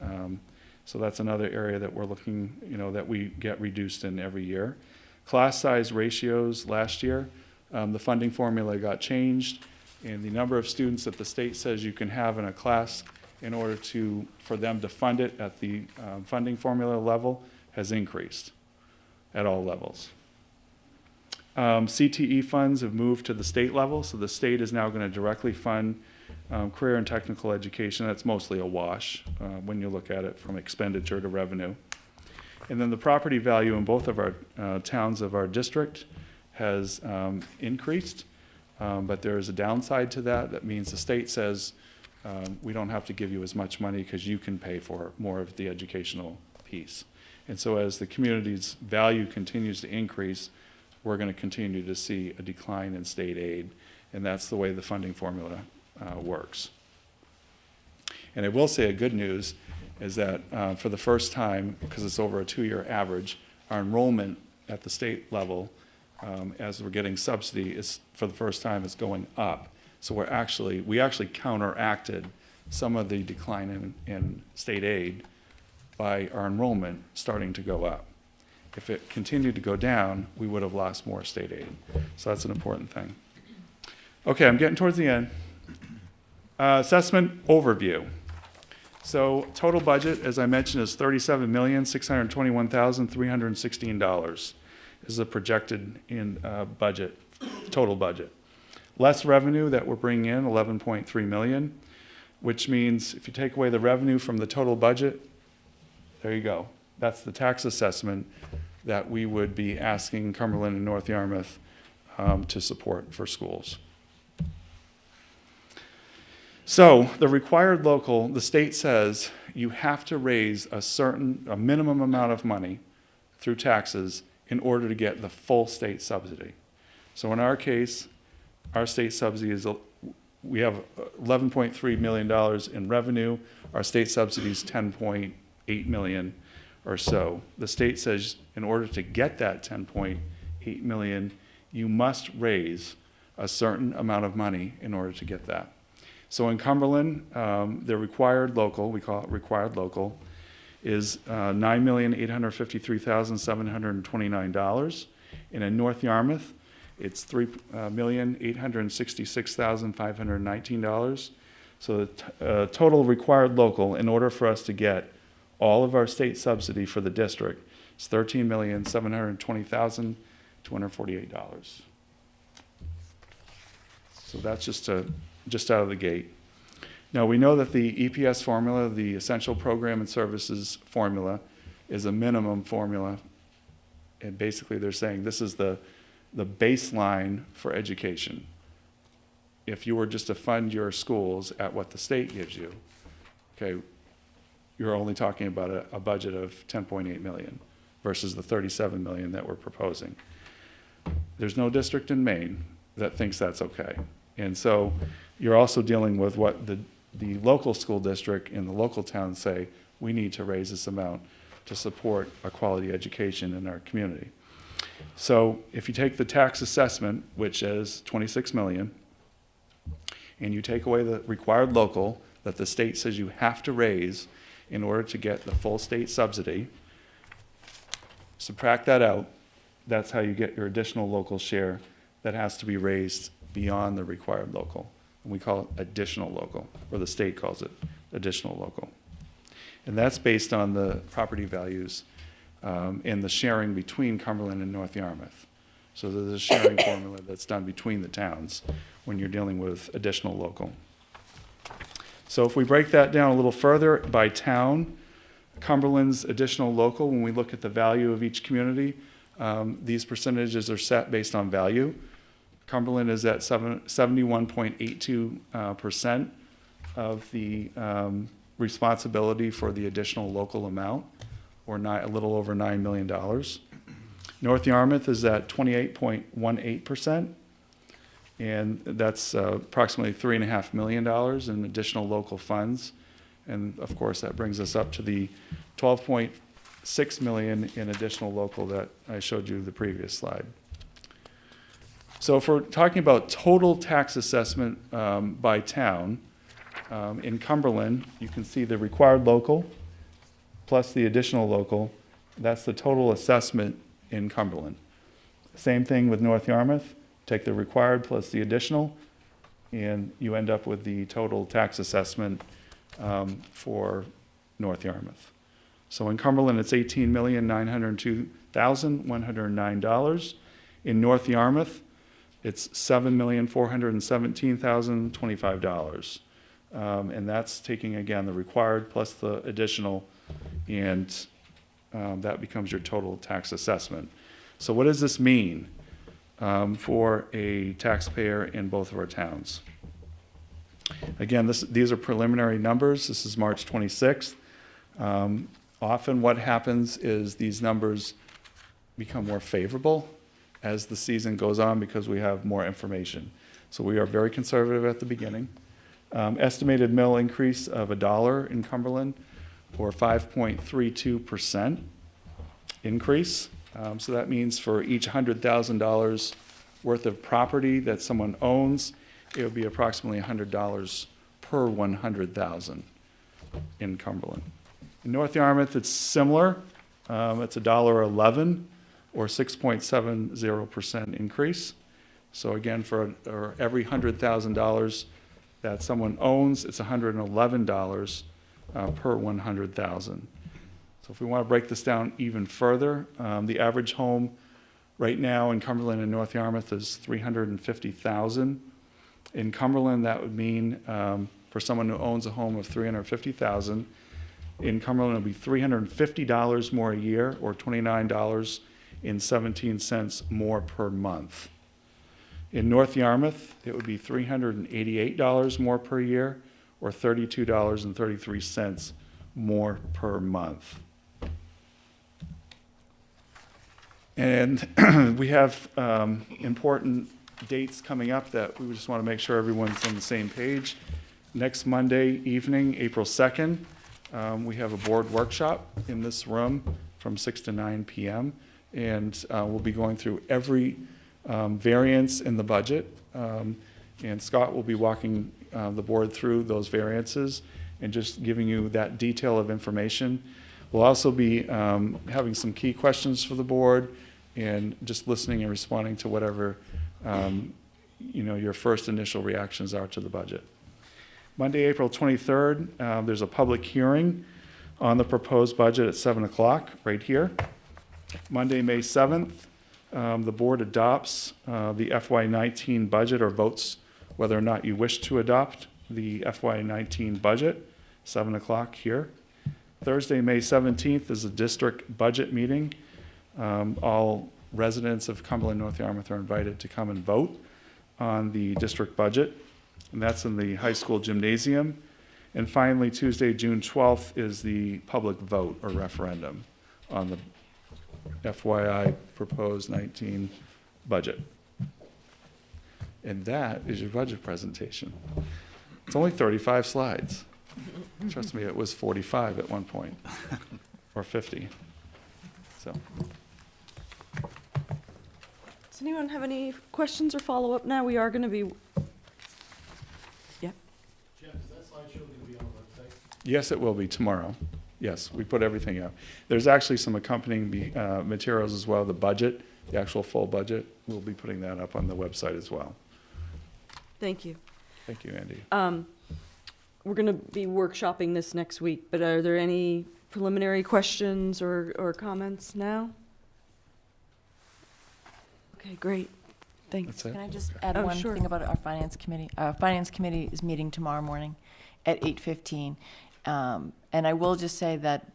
So that's another area that we're looking, that we get reduced in every year. Class size ratios last year, the funding formula got changed, and the number of students that the state says you can have in a class in order for them to fund it at the funding formula level has increased at all levels. CTE funds have moved to the state level, so the state is now going to directly fund career and technical education. That's mostly a wash when you look at it from expenditure to revenue. And then the property value in both of our towns of our district has increased, but there is a downside to that. That means the state says we don't have to give you as much money because you can pay for more of the educational piece. And so as the community's value continues to increase, we're going to continue to see a decline in state aid, and that's the way the funding formula works. And I will say a good news is that for the first time, because it's over a 2-year average, our enrollment at the state level, as we're getting subsidy, is for the first time is going up. So we actually counteracted some of the decline in state aid by our enrollment starting to go up. If it continued to go down, we would have lost more state aid. So that's an important thing. Okay, I'm getting towards the end. Assessment overview. So total budget, as I mentioned, is $37,621,316 is the projected in budget, total budget. Less revenue that we're bringing in, $11.3 million, which means if you take away the revenue from the total budget, there you go. That's the tax assessment that we would be asking Cumberland and North Yarmouth to support for schools. So the required local, the state says you have to raise a minimum amount of money through taxes in order to get the full state subsidy. So in our case, our state subsidy is, we have $11.3 million in revenue. Our state subsidy is $10.8 million or so. The state says in order to get that $10.8 million, you must raise a certain amount of money in order to get that. So in Cumberland, the required local, we call it required local, is $9,853,729. And in North Yarmouth, it's $3,866,519. So the total required local, in order for us to get all of our state subsidy for the district, is $13,720,248. So that's just out of the gate. Now, we know that the EPS formula, the Essential Program and Services formula, is a minimum formula. And basically, they're saying this is the baseline for education. If you were just to fund your schools at what the state gives you, okay, you're only talking about a budget of $10.8 million versus the $37 million that we're proposing. There's no district in Maine that thinks that's okay. And so you're also dealing with what the local school district and the local towns say, we need to raise this amount to support a quality education in our community. So if you take the tax assessment, which is $26 million, and you take away the required local that the state says you have to raise in order to get the full state subsidy, subtract that out, that's how you get your additional local share that has to be raised beyond the required local. And we call it additional local, or the state calls it additional local. And that's based on the property values and the sharing between Cumberland and North Yarmouth. So there's a sharing formula that's done between the towns when you're dealing with additional local. So if we break that down a little further by town, Cumberland's additional local, when we look at the value of each community, these percentages are set based on value. Cumberland is at 71.82% of the responsibility for the additional local amount, or a little over $9 million. North Yarmouth is at 28.18%, and that's approximately $3.5 million in additional local funds. And of course, that brings us up to the $12.6 million in additional local that I showed you the previous slide. So if we're talking about total tax assessment by town, in Cumberland, you can see the required local plus the additional local. That's the total assessment in Cumberland. Same thing with North Yarmouth. Take the required plus the additional, and you end up with the total tax assessment for North Yarmouth. So in Cumberland, it's $18,902,109. In North Yarmouth, it's $7,417,025. And that's taking, again, the required plus the additional, and that becomes your total tax assessment. So what does this mean for a taxpayer in both of our towns? Again, these are preliminary numbers. This is March 26th. Often what happens is these numbers become more favorable as the season goes on because we have more information. So we are very conservative at the beginning. Estimated mill increase of $1 in Cumberland, or 5.32% increase. So that means for each $100,000 worth of property that someone owns, it would be approximately $100 per 100,000 in Cumberland. In North Yarmouth, it's similar. It's $1.11 or 6.70% increase. So again, for every $100,000 that someone owns, it's $111 per 100,000. So if we want to break this down even further, the average home right now in Cumberland and North Yarmouth is $350,000. In Cumberland, that would mean for someone who owns a home of $350,000, in Cumberland, it would be $350 more a year, or $29.17 more per month. In North Yarmouth, it would be $388 more per year, or $32.33 more per month. And we have important dates coming up that we just want to make sure everyone's on the same page. Next Monday evening, April 2nd, we have a board workshop in this room from 6 to 9 p.m. And we'll be going through every variance in the budget. And Scott will be walking the board through those variances and just giving you that detail of information. We'll also be having some key questions for the board and just listening and responding to whatever your first initial reactions are to the budget. Monday, April 23rd, there's a public hearing on the proposed budget at 7 o'clock right here. Monday, May 7th, the board adopts the FY19 budget, or votes whether or not you wish to adopt the FY19 budget, 7 o'clock here. Thursday, May 17th is a district budget meeting. All residents of Cumberland, North Yarmouth are invited to come and vote on the district budget, and that's in the high school gymnasium. And finally, Tuesday, June 12th is the public vote or referendum on the FYI proposed 19 budget. And that is your budget presentation. It's only 35 slides. Trust me, it was 45 at one point, or 50. So.
Does anyone have any questions or follow-up now? We are going to be... Yeah.
Jeff, is that slideshow going to be on the website? Yes, it will be tomorrow. Yes, we put everything out. There's actually some accompanying materials as well. The budget, the actual full budget, we'll be putting that up on the website as well.
Thank you.
Thank you, Andy.
We're going to be workshopping this next week, but are there any preliminary questions or comments now? Okay, great. Thanks.
Can I just add one
sure.
thing about our finance committee? Our finance committee is meeting tomorrow morning at 8:15. And I will just say that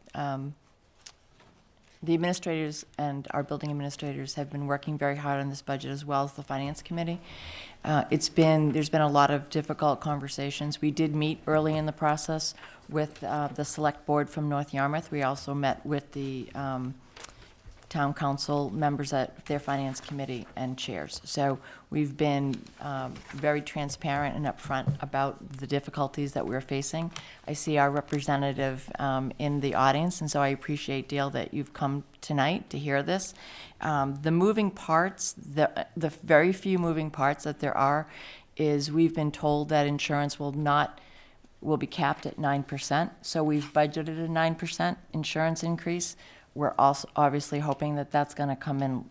the administrators and our building administrators have been working very hard on this budget, as well as the finance committee. There's been a lot of difficult conversations. We did meet early in the process with the select board from North Yarmouth. We also met with the town council members at their finance committee and chairs. So we've been very transparent and upfront about the difficulties that we're facing. I see our representative in the audience, and so I appreciate, Dale, that you've come tonight to hear this. The moving parts, the very few moving parts that there are, is we've been told that insurance will be capped at 9%. So we've budgeted a 9% insurance increase. We're also obviously hoping that that's going to come in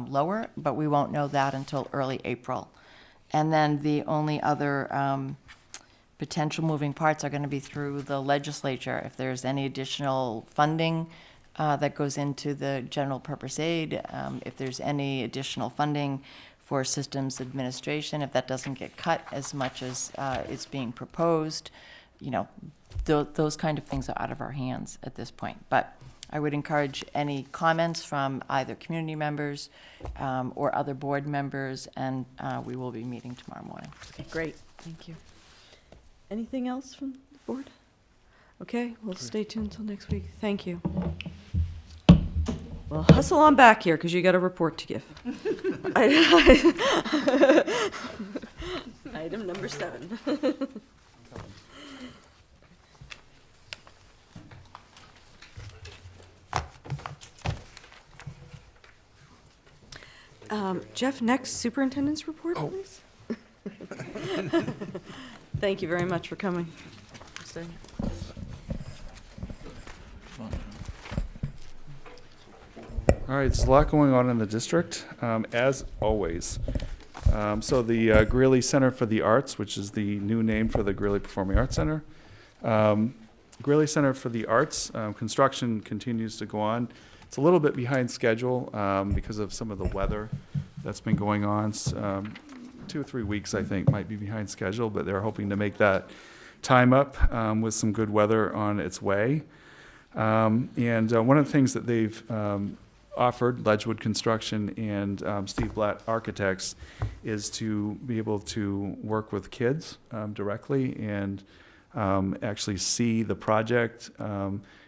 lower, but we won't know that until early April. And then the only other potential moving parts are going to be through the legislature. If there's any additional funding that goes into the general purpose aid, if there's any additional funding for systems administration, if that doesn't get cut as much as it's being proposed, those kind of things are out of our hands at this point. But I would encourage any comments from either community members or other board members, and we will be meeting tomorrow morning.
Okay, great. Thank you. Anything else from the board? Okay, we'll stay tuned until next week. Thank you. Well, hustle on back here, because you got a report to give. Item number 7. Jeff, next superintendent's report, please. Thank you very much for coming. Staying.
All right, there's a lot going on in the district, as always. So the Greeley Center for the Arts, which is the new name for the Greeley Performing Arts Center. Greeley Center for the Arts, construction continues to go on. It's a little bit behind schedule because of some of the weather that's been going on. 2 or 3 weeks, I think, might be behind schedule, but they're hoping to make that time up with some good weather on its way. And one of the things that they've offered, Ledgewood Construction and Steve Blatt Architects, is to be able to work with kids directly and actually see the project,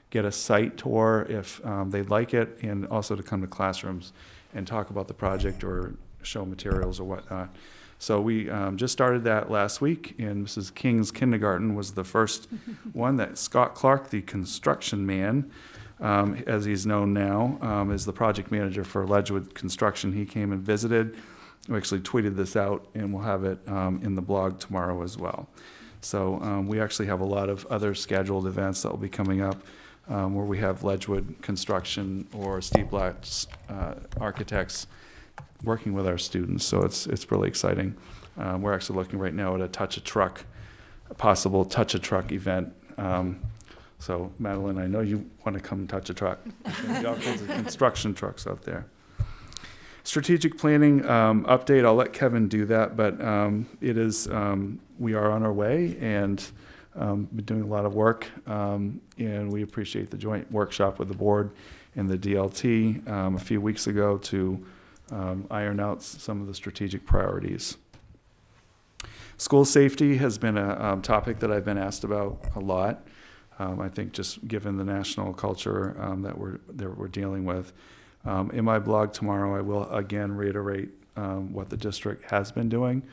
get a site tour if they'd like it, and also to come to classrooms and talk about the project or show materials or whatnot. So we just started that last week, and Mrs. King's kindergarten was the first one that Scott Clark, the construction man, as he's known now, is the project manager for Ledgewood Construction. He came and visited. We actually tweeted this out, and we'll have it in the blog tomorrow as well. So we actually have a lot of other scheduled events that will be coming up where we have Ledgewood Construction or Steve Blatt's Architects working with our students. So it's really exciting. We're actually looking right now at a possible Touch a Truck event. So Madeline, I know you want to come touch a truck. There's going to be all kinds of construction trucks out there. Strategic planning update, I'll let Kevin do that, but it is, we are on our way and been doing a lot of work, and we appreciate the joint workshop with the board and the DLT a few weeks ago to iron out some of the strategic priorities. School safety has been a topic that I've been asked about a lot. I think just given the national culture that we're dealing with. In my blog tomorrow, I will again reiterate what the district has been doing.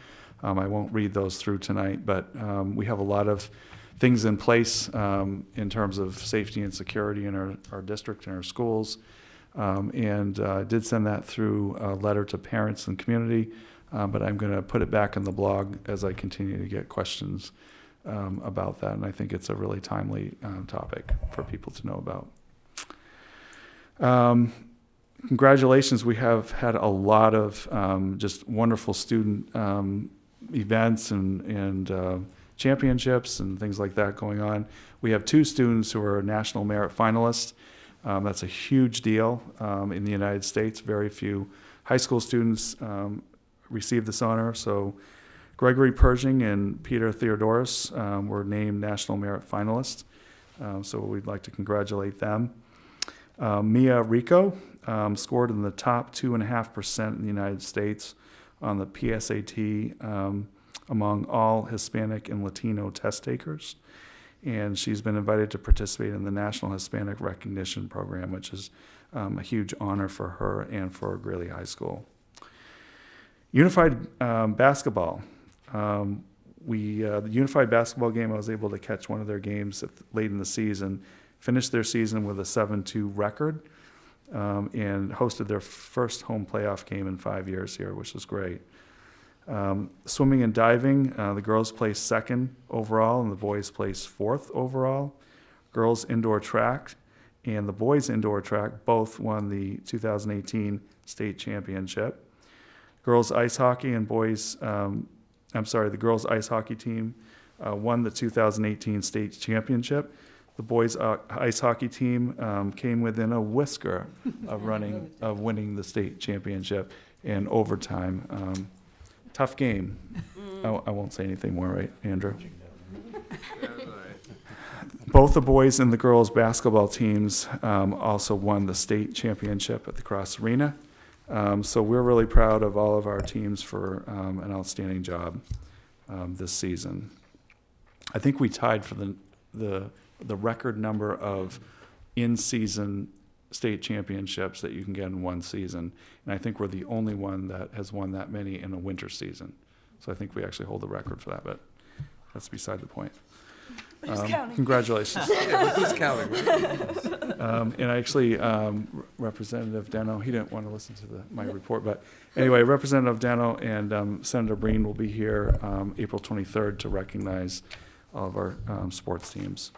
I won't read those through tonight, but we have a lot of things in place in terms of safety and security in our district and our schools. And I did send that through a letter to parents and community, but I'm going to put it back in the blog as I continue to get questions about that. And I think it's a really timely topic for people to know about. Congratulations, we have had a lot of just wonderful student events and championships and things like that going on. We have 2 students who are National Merit Finalists. That's a huge deal in the United States. Very few high school students receive this honor. So Gregory Pershing and Peter Theodoros were named National Merit Finalists. So we'd like to congratulate them. Mia Rico scored in the top 2.5% in the United States on the PSAT among all Hispanic and Latino test takers. And she's been invited to participate in the National Hispanic Recognition Program, which is a huge honor for her and for Greeley High School. Unified basketball. The Unified basketball game, I was able to catch one of their games late in the season, finished their season with a 7-2 record, and hosted their first home playoff game in 5 years here, which was great. Swimming and diving, the girls placed 2nd overall and the boys placed 4th overall. Girls indoor track and the boys indoor track both won the 2018 state championship. Girls ice hockey and the girls ice hockey team won the 2018 state championship. The boys ice hockey team came within a whisker of winning the state championship in overtime. Tough game. I won't say anything more, right, Andrew? Both the boys and the girls basketball teams also won the state championship at the Cross Arena. So we're really proud of all of our teams for an outstanding job this season. I think we tied for the record number of in-season state championships that you can get in one season. And I think we're the only one that has won that many in a winter season. So I think we actually hold the record for that, but that's beside the point. Congratulations.
Yeah, but who's counting, right?
And actually, Representative Dano, he didn't want to listen to my report, but anyway, Representative Dano and Senator Breen will be here April 23rd to recognize all of our sports teams.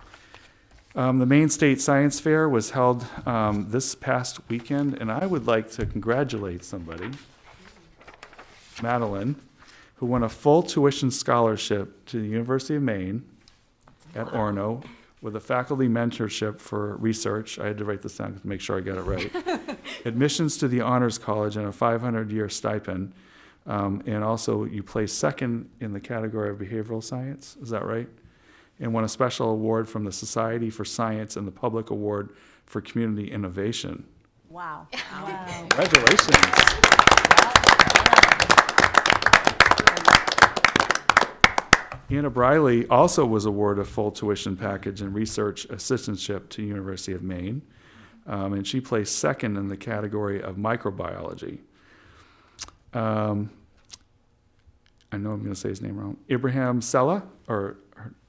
The Maine State Science Fair was held this past weekend, and I would like to congratulate somebody, Madeline, who won a full tuition scholarship to the University of Maine at Orono with a faculty mentorship for research. I had to write this down to make sure I got it right. Admissions to the Honors College and a 500-year stipend. And also you placed second in the category of behavioral science, is that right? And won a special award from the Society for Science and the Public Award for Community Innovation.
Wow.
Congratulations. Anna Briley also was awarded a full tuition package and research assistantship to University of Maine, and she placed second in the category of microbiology. I know I'm going to say his name wrong. Ibrahim Sella, or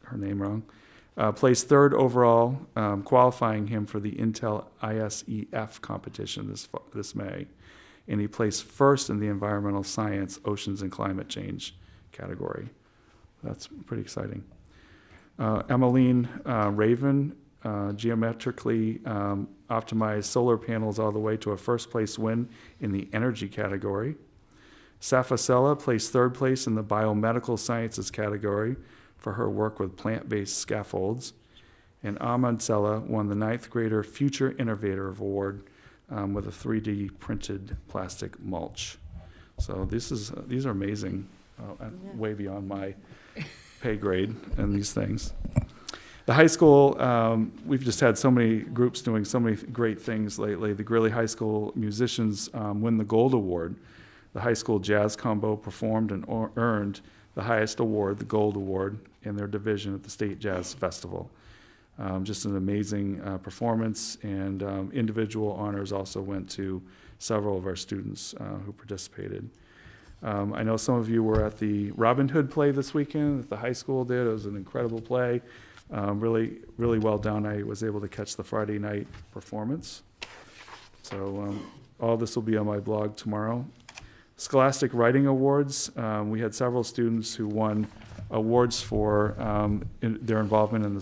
her name wrong, placed third overall, qualifying him for the Intel ISEF competition this May, and he placed first in the environmental science, oceans, and climate change category. That's pretty exciting. Emmeline Raven geometrically optimized solar panels all the way to a first place win in the energy category. Safa Sella placed third place in the biomedical sciences category for her work with plant-based scaffolds. And Ahmad Sella won the 9th grader Future Innovator Award with a 3D printed plastic mulch. So these are amazing, way beyond my pay grade and these things. The high school, we've just had so many groups doing so many great things lately. The Greeley High School musicians win the Gold Award. The high school jazz combo performed and earned the highest award, the Gold Award, in their division at the State Jazz Festival. Just an amazing performance, and individual honors also went to several of our students who participated. I know some of you were at the Robin Hood play this weekend that the high school did. It was an incredible play, really, really well done. I was able to catch the Friday night performance. So all this will be on my blog tomorrow. Scholastic Writing Awards, we had several students who won awards for their involvement in the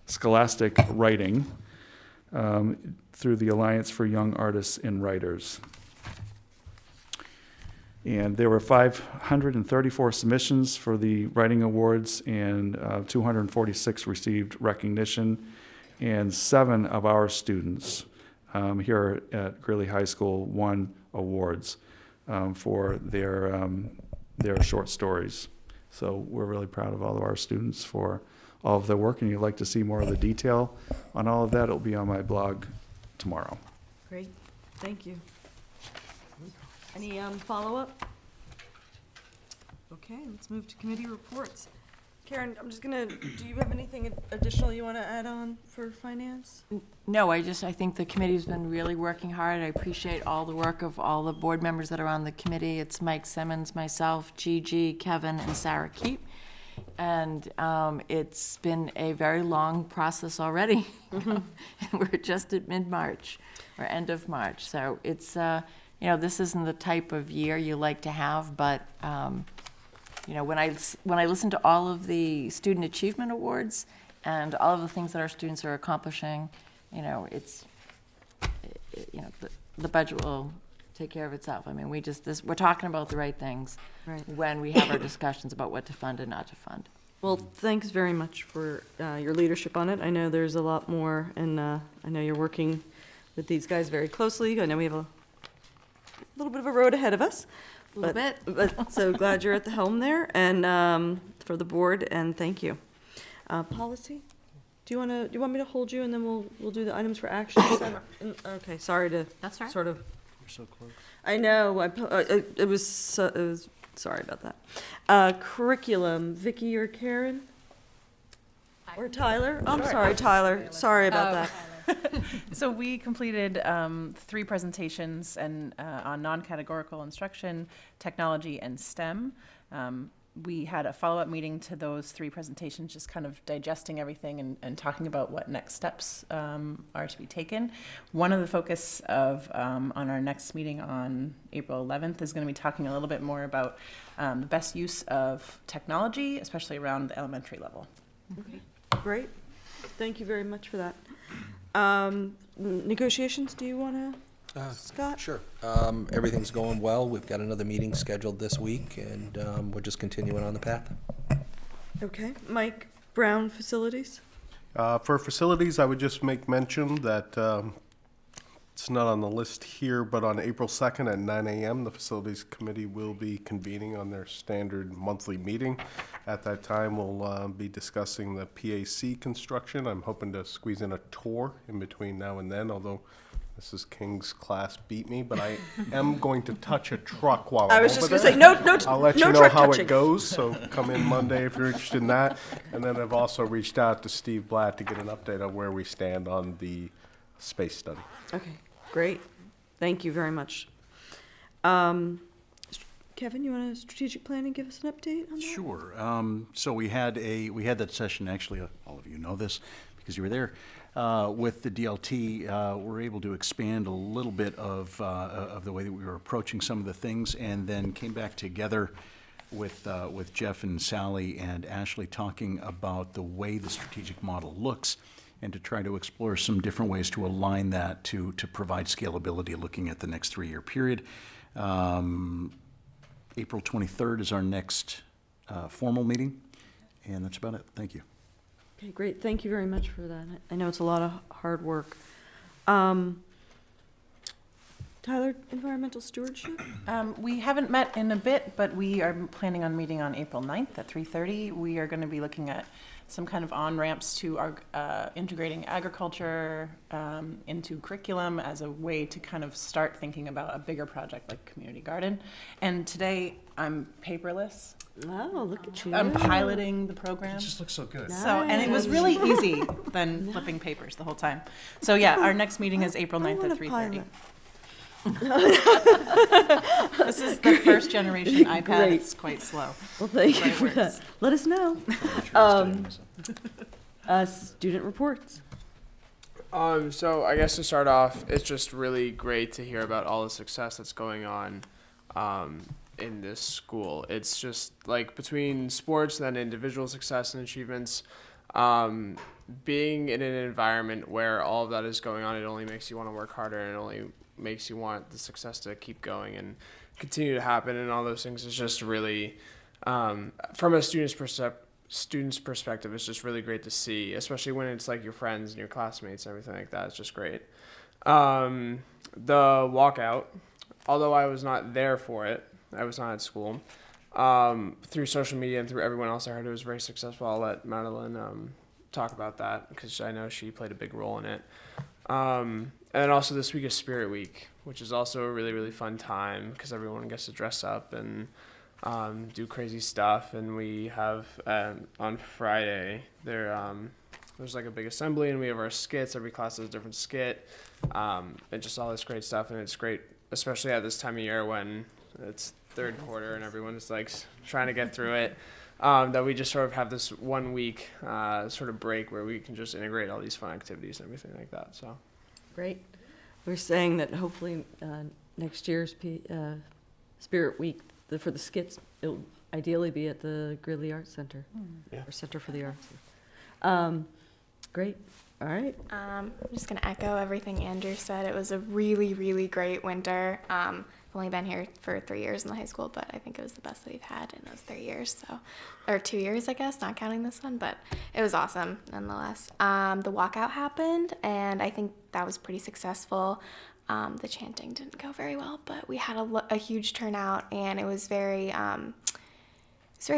scholastic writing through the Alliance for Young Artists and Writers. And there were 534 submissions for the writing awards, and 246 received recognition, and 7 of our students here at Greeley High School won awards for their short stories. So we're really proud of all of our students for all of their work, and you'd like to see more of the detail on all of that, it'll be on my blog tomorrow.
Great, thank you. Any follow-up? Okay, let's move to committee reports. Karen, I'm just gonna, do you have anything additional you want to add on for finance?
No, I think the committee's been really working hard. I appreciate all the work of all the board members that are on the committee. It's Mike Simmons, myself, Gigi, Kevin, and Sarah Keep. And it's been a very long process already. And we're just at mid-March, or end of March. So it's, this isn't the type of year you like to have, but when I listen to all of the student achievement awards and all of the things that our students are accomplishing, the budget will take care of itself. I mean, we're talking about the right things when we have our discussions about what to fund and not to fund.
Well, thanks very much for your leadership on it. I know there's a lot more, and I know you're working with these guys very closely. I know we have a little bit of a road ahead of us.
A little bit.
But so glad you're at the helm there, and for the board, and thank you. Policy? Do you want me to hold you, and then we'll do the items for action? Okay, sorry to
That's right.
sort of.
We're so close.
I know. It was sorry about that. Curriculum, Vicky or Karen? Or Tyler? I'm sorry, Tyler. Sorry about that.
So we completed 3 presentations on non-categorical instruction, technology, and STEM. we had a follow-up meeting to those 3 presentations, just kind of digesting everything and talking about what next steps are to be taken. One of the focus of on our next meeting on April 11th is going to be talking a little bit more about the best use of technology, especially around the elementary level.
Okay, great. Thank you very much for that. Negotiations, do you want to, Scott?
Sure. Everything's going well. We've got another meeting scheduled this week, and we're just continuing on the path.
Okay. Mike Brown, facilities?
For facilities, I would just make mention that it's not on the list here, but on April 2nd at 9 a.m., the Facilities Committee will be convening on their standard monthly meeting. At that time, we'll be discussing the PAC construction. I'm hoping to squeeze in a tour in between now and then, although Mrs. King's class beat me, but I am going to touch a truck while I'm
I was just
over
going to
there.
say, no
I'll let you
no
know
truck
how
touching.
it goes, so come in Monday if you're interested in that. And then I've also reached out to Steve Blatt to get an update on where we stand on the space study.
Okay, great. Thank you very much. Kevin, you want to strategic planning, give us an update on that?
Sure. So we had that session, actually, all of you know this because you were there, with the DLT. We're able to expand a little bit of the way that we were approaching some of the things, and then came back together with Jeff and Sally and Ashley talking about the way the strategic model looks, and to try to explore some different ways to align that to provide scalability looking at the next 3-year period. April 23rd is our next formal meeting, and that's about it. Thank you.
Okay, great. Thank you very much for that. I know it's a lot of hard work. Tyler, environmental stewardship?
We haven't met in a bit, but we are planning on meeting on April 9th at 3:30. We are going to be looking at some kind of on-ramps to our integrating agriculture into curriculum as a way to kind of start thinking about a bigger project like community garden. And today I'm paperless.
Oh, look at you.
I'm piloting the program.
It just looks so good.
So, and it was really easy than flipping papers the whole time. So yeah, our next meeting is April 9th at 3:30. This is the first generation iPad.
Great.
It's quite slow.
Well, thank
but
you
it
for
works.
that. Let us know. Student reports.
So I guess to start off, it's just really great to hear about all the success that's going on in this school. It's just like between sports and then individual success and achievements, being in an environment where all of that is going on, it only makes you want to work harder, and it only makes you want the success to keep going and continue to happen, and all those things is just really, from a student's perspective, it's just really great to see, especially when it's like your friends and your classmates and everything like that. It's just great. The walkout, although I was not there for it, I was not at school, through social media and through everyone else, I heard it was very successful. I'll let Madeline talk about that because I know she played a big role in it. And then also this week is Spirit Week, which is also a really, really fun time because everyone gets to dress up and do crazy stuff. And we have, on Friday, there's like a big assembly, and we have our skits. Every class has a different skit, and just all this great stuff. And it's great, especially at this time of year when it's third quarter and everyone's like trying to get through it, that we just sort of have this 1 week sort of break where we can just integrate all these fun activities and everything like that. So.
Great. We're saying that hopefully next year's Spirit Week for the skits, it'll ideally be at the Greeley Arts Center, or Center for the Arts. Great. All right.
I'm just going to echo everything Andrew said. It was a really, really great winter. I've only been here for 3 years in the high school, but I think it was the best that we've had in those 3 years. Or 2 years, I guess, not counting this one, but it was awesome nonetheless. The walkout happened, and I think that was pretty successful. The chanting didn't go very well, but we had a huge turnout, and it was very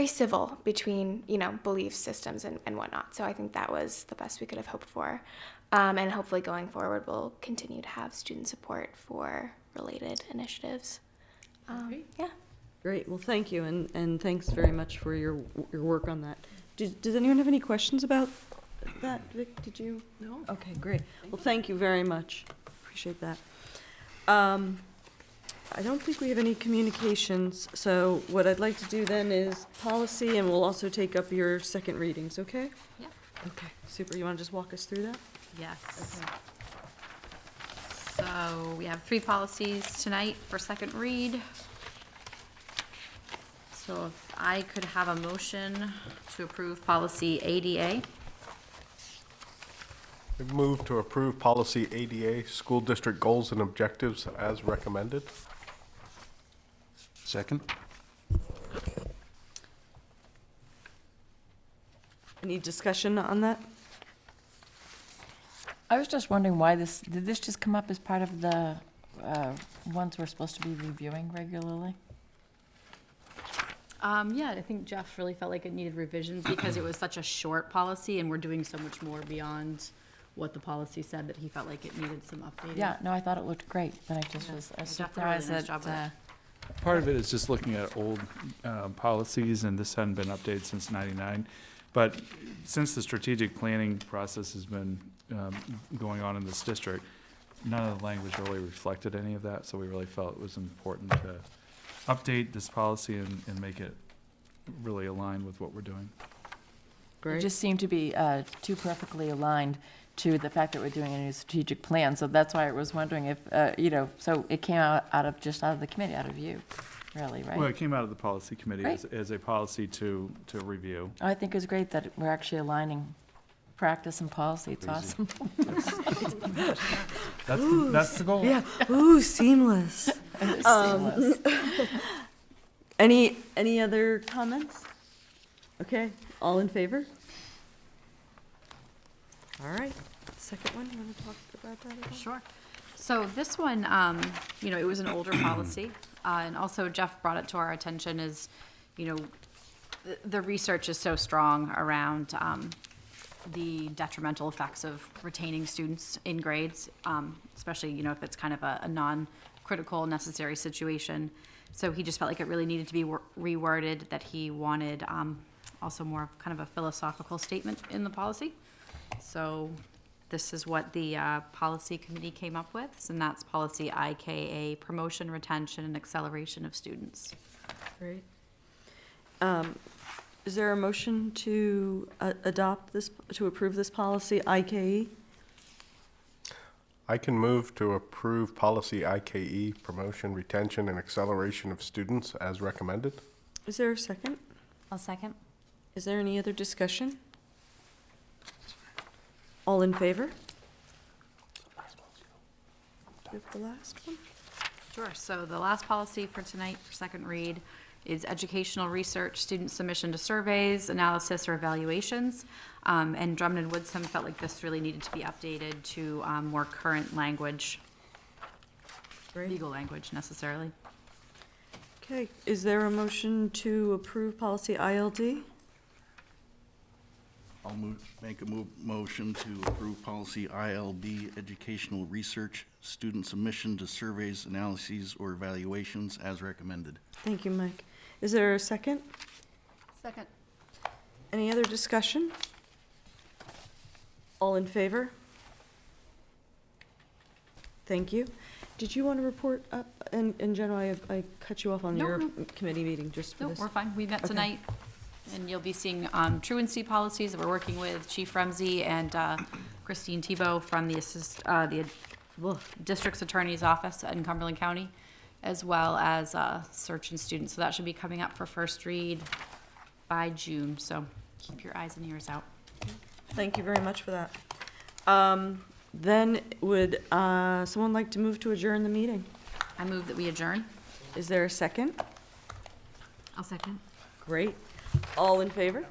civil between, belief systems and whatnot. So I think that was the best we could have hoped for. And hopefully going forward, we'll continue to have student support for related initiatives. Yeah.
Great. Well, thank you, and thanks very much for your work on that. Does anyone have any questions about that, Vic? Did you? No? Okay, great. Well, thank you very much. Appreciate that. I don't think we have any communications, so what I'd like to do then is policy, and we'll also take up your second readings, okay?
Yeah.
Okay, super. You want to just walk us through that?
Yes.
Okay.
So we have 3 policies tonight for second read. So if I could have a motion to approve policy ADA.
I move to approve policy ADA, school district goals and objectives as recommended.
Second?
Any discussion on that?
I was just wondering why did this just come up as part of the ones we're supposed to be reviewing regularly?
Yeah, I think Jeff really felt like it needed revisions because it was such a short policy and we're doing so much more beyond what the policy said that he felt like it needed some updating.
Yeah, no, I thought it looked great, but I just was
Jeff did a really
surprised
nice job with
that,
Part of it is just looking at old policies, and this hadn't been updated since '99. But since the strategic planning process has been going on in this district, none of the language really reflected any of that, so we really felt it was important to update this policy and make it really align with what we're doing.
it just seemed to be too perfectly aligned to the fact that we're doing a new strategic plan. So that's why I was wondering if, so it came out of the committee, out of you, really, right?
Well, it came out of the policy committee
Right.
as a policy to review.
I think it's great that we're actually aligning practice and policy. It's awesome.
That's the goal.
Yeah. Ooh, seamless.
Seamless.
Any other comments? Okay, all in favor? All right, second one, you want to talk about that at all?
Sure. So this one, it was an older policy, and also Jeff brought it to our attention as, the research is so strong around the detrimental effects of retaining students in grades, especially, if it's kind of a non-critical necessary situation. So he just felt like it really needed to be reworded, that he wanted also more of kind of a philosophical statement in the policy. So this is what the policy committee came up with, and that's policy IKA, promotion, retention, and acceleration of students.
Great. Is there a motion to adopt this, to approve this policy, IKE?
I can move to approve policy IKE, promotion, retention, and acceleration of students as recommended.
Is there a second?
I'll second.
Is there any other discussion? All in favor? The last one?
Sure. So the last policy for tonight for second read is educational research, student submission to surveys, analysis, or evaluations. And Drummond and Woodsum felt like this really needed to be updated to more current language, legal language necessarily.
Okay, is there a motion to approve policy ILD?
I'll make a motion to approve policy ILD, educational research, student submission to surveys, analyses, or evaluations as recommended.
Thank you, Mike. Is there a second?
Second.
Any other discussion? All in favor? Thank you. Did you want to report up, in general, I cut you off on
No,
your
no.
committee meeting just for
No,
this?
we're fine. We met
Okay.
tonight, and you'll be seeing truancy policies that we're working with Chief Remzi and Christine Tebow from the district's attorney's office in Cumberland County, as well as search and students. So that should be coming up for first read by June. So keep your eyes and ears out.
Thank you very much for that. Then would someone like to move to adjourn the meeting?
I move that we adjourn.
Is there a second?
I'll second.
Great. All in favor?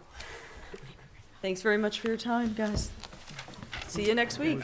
Thanks very much for your time, guys. See you next week.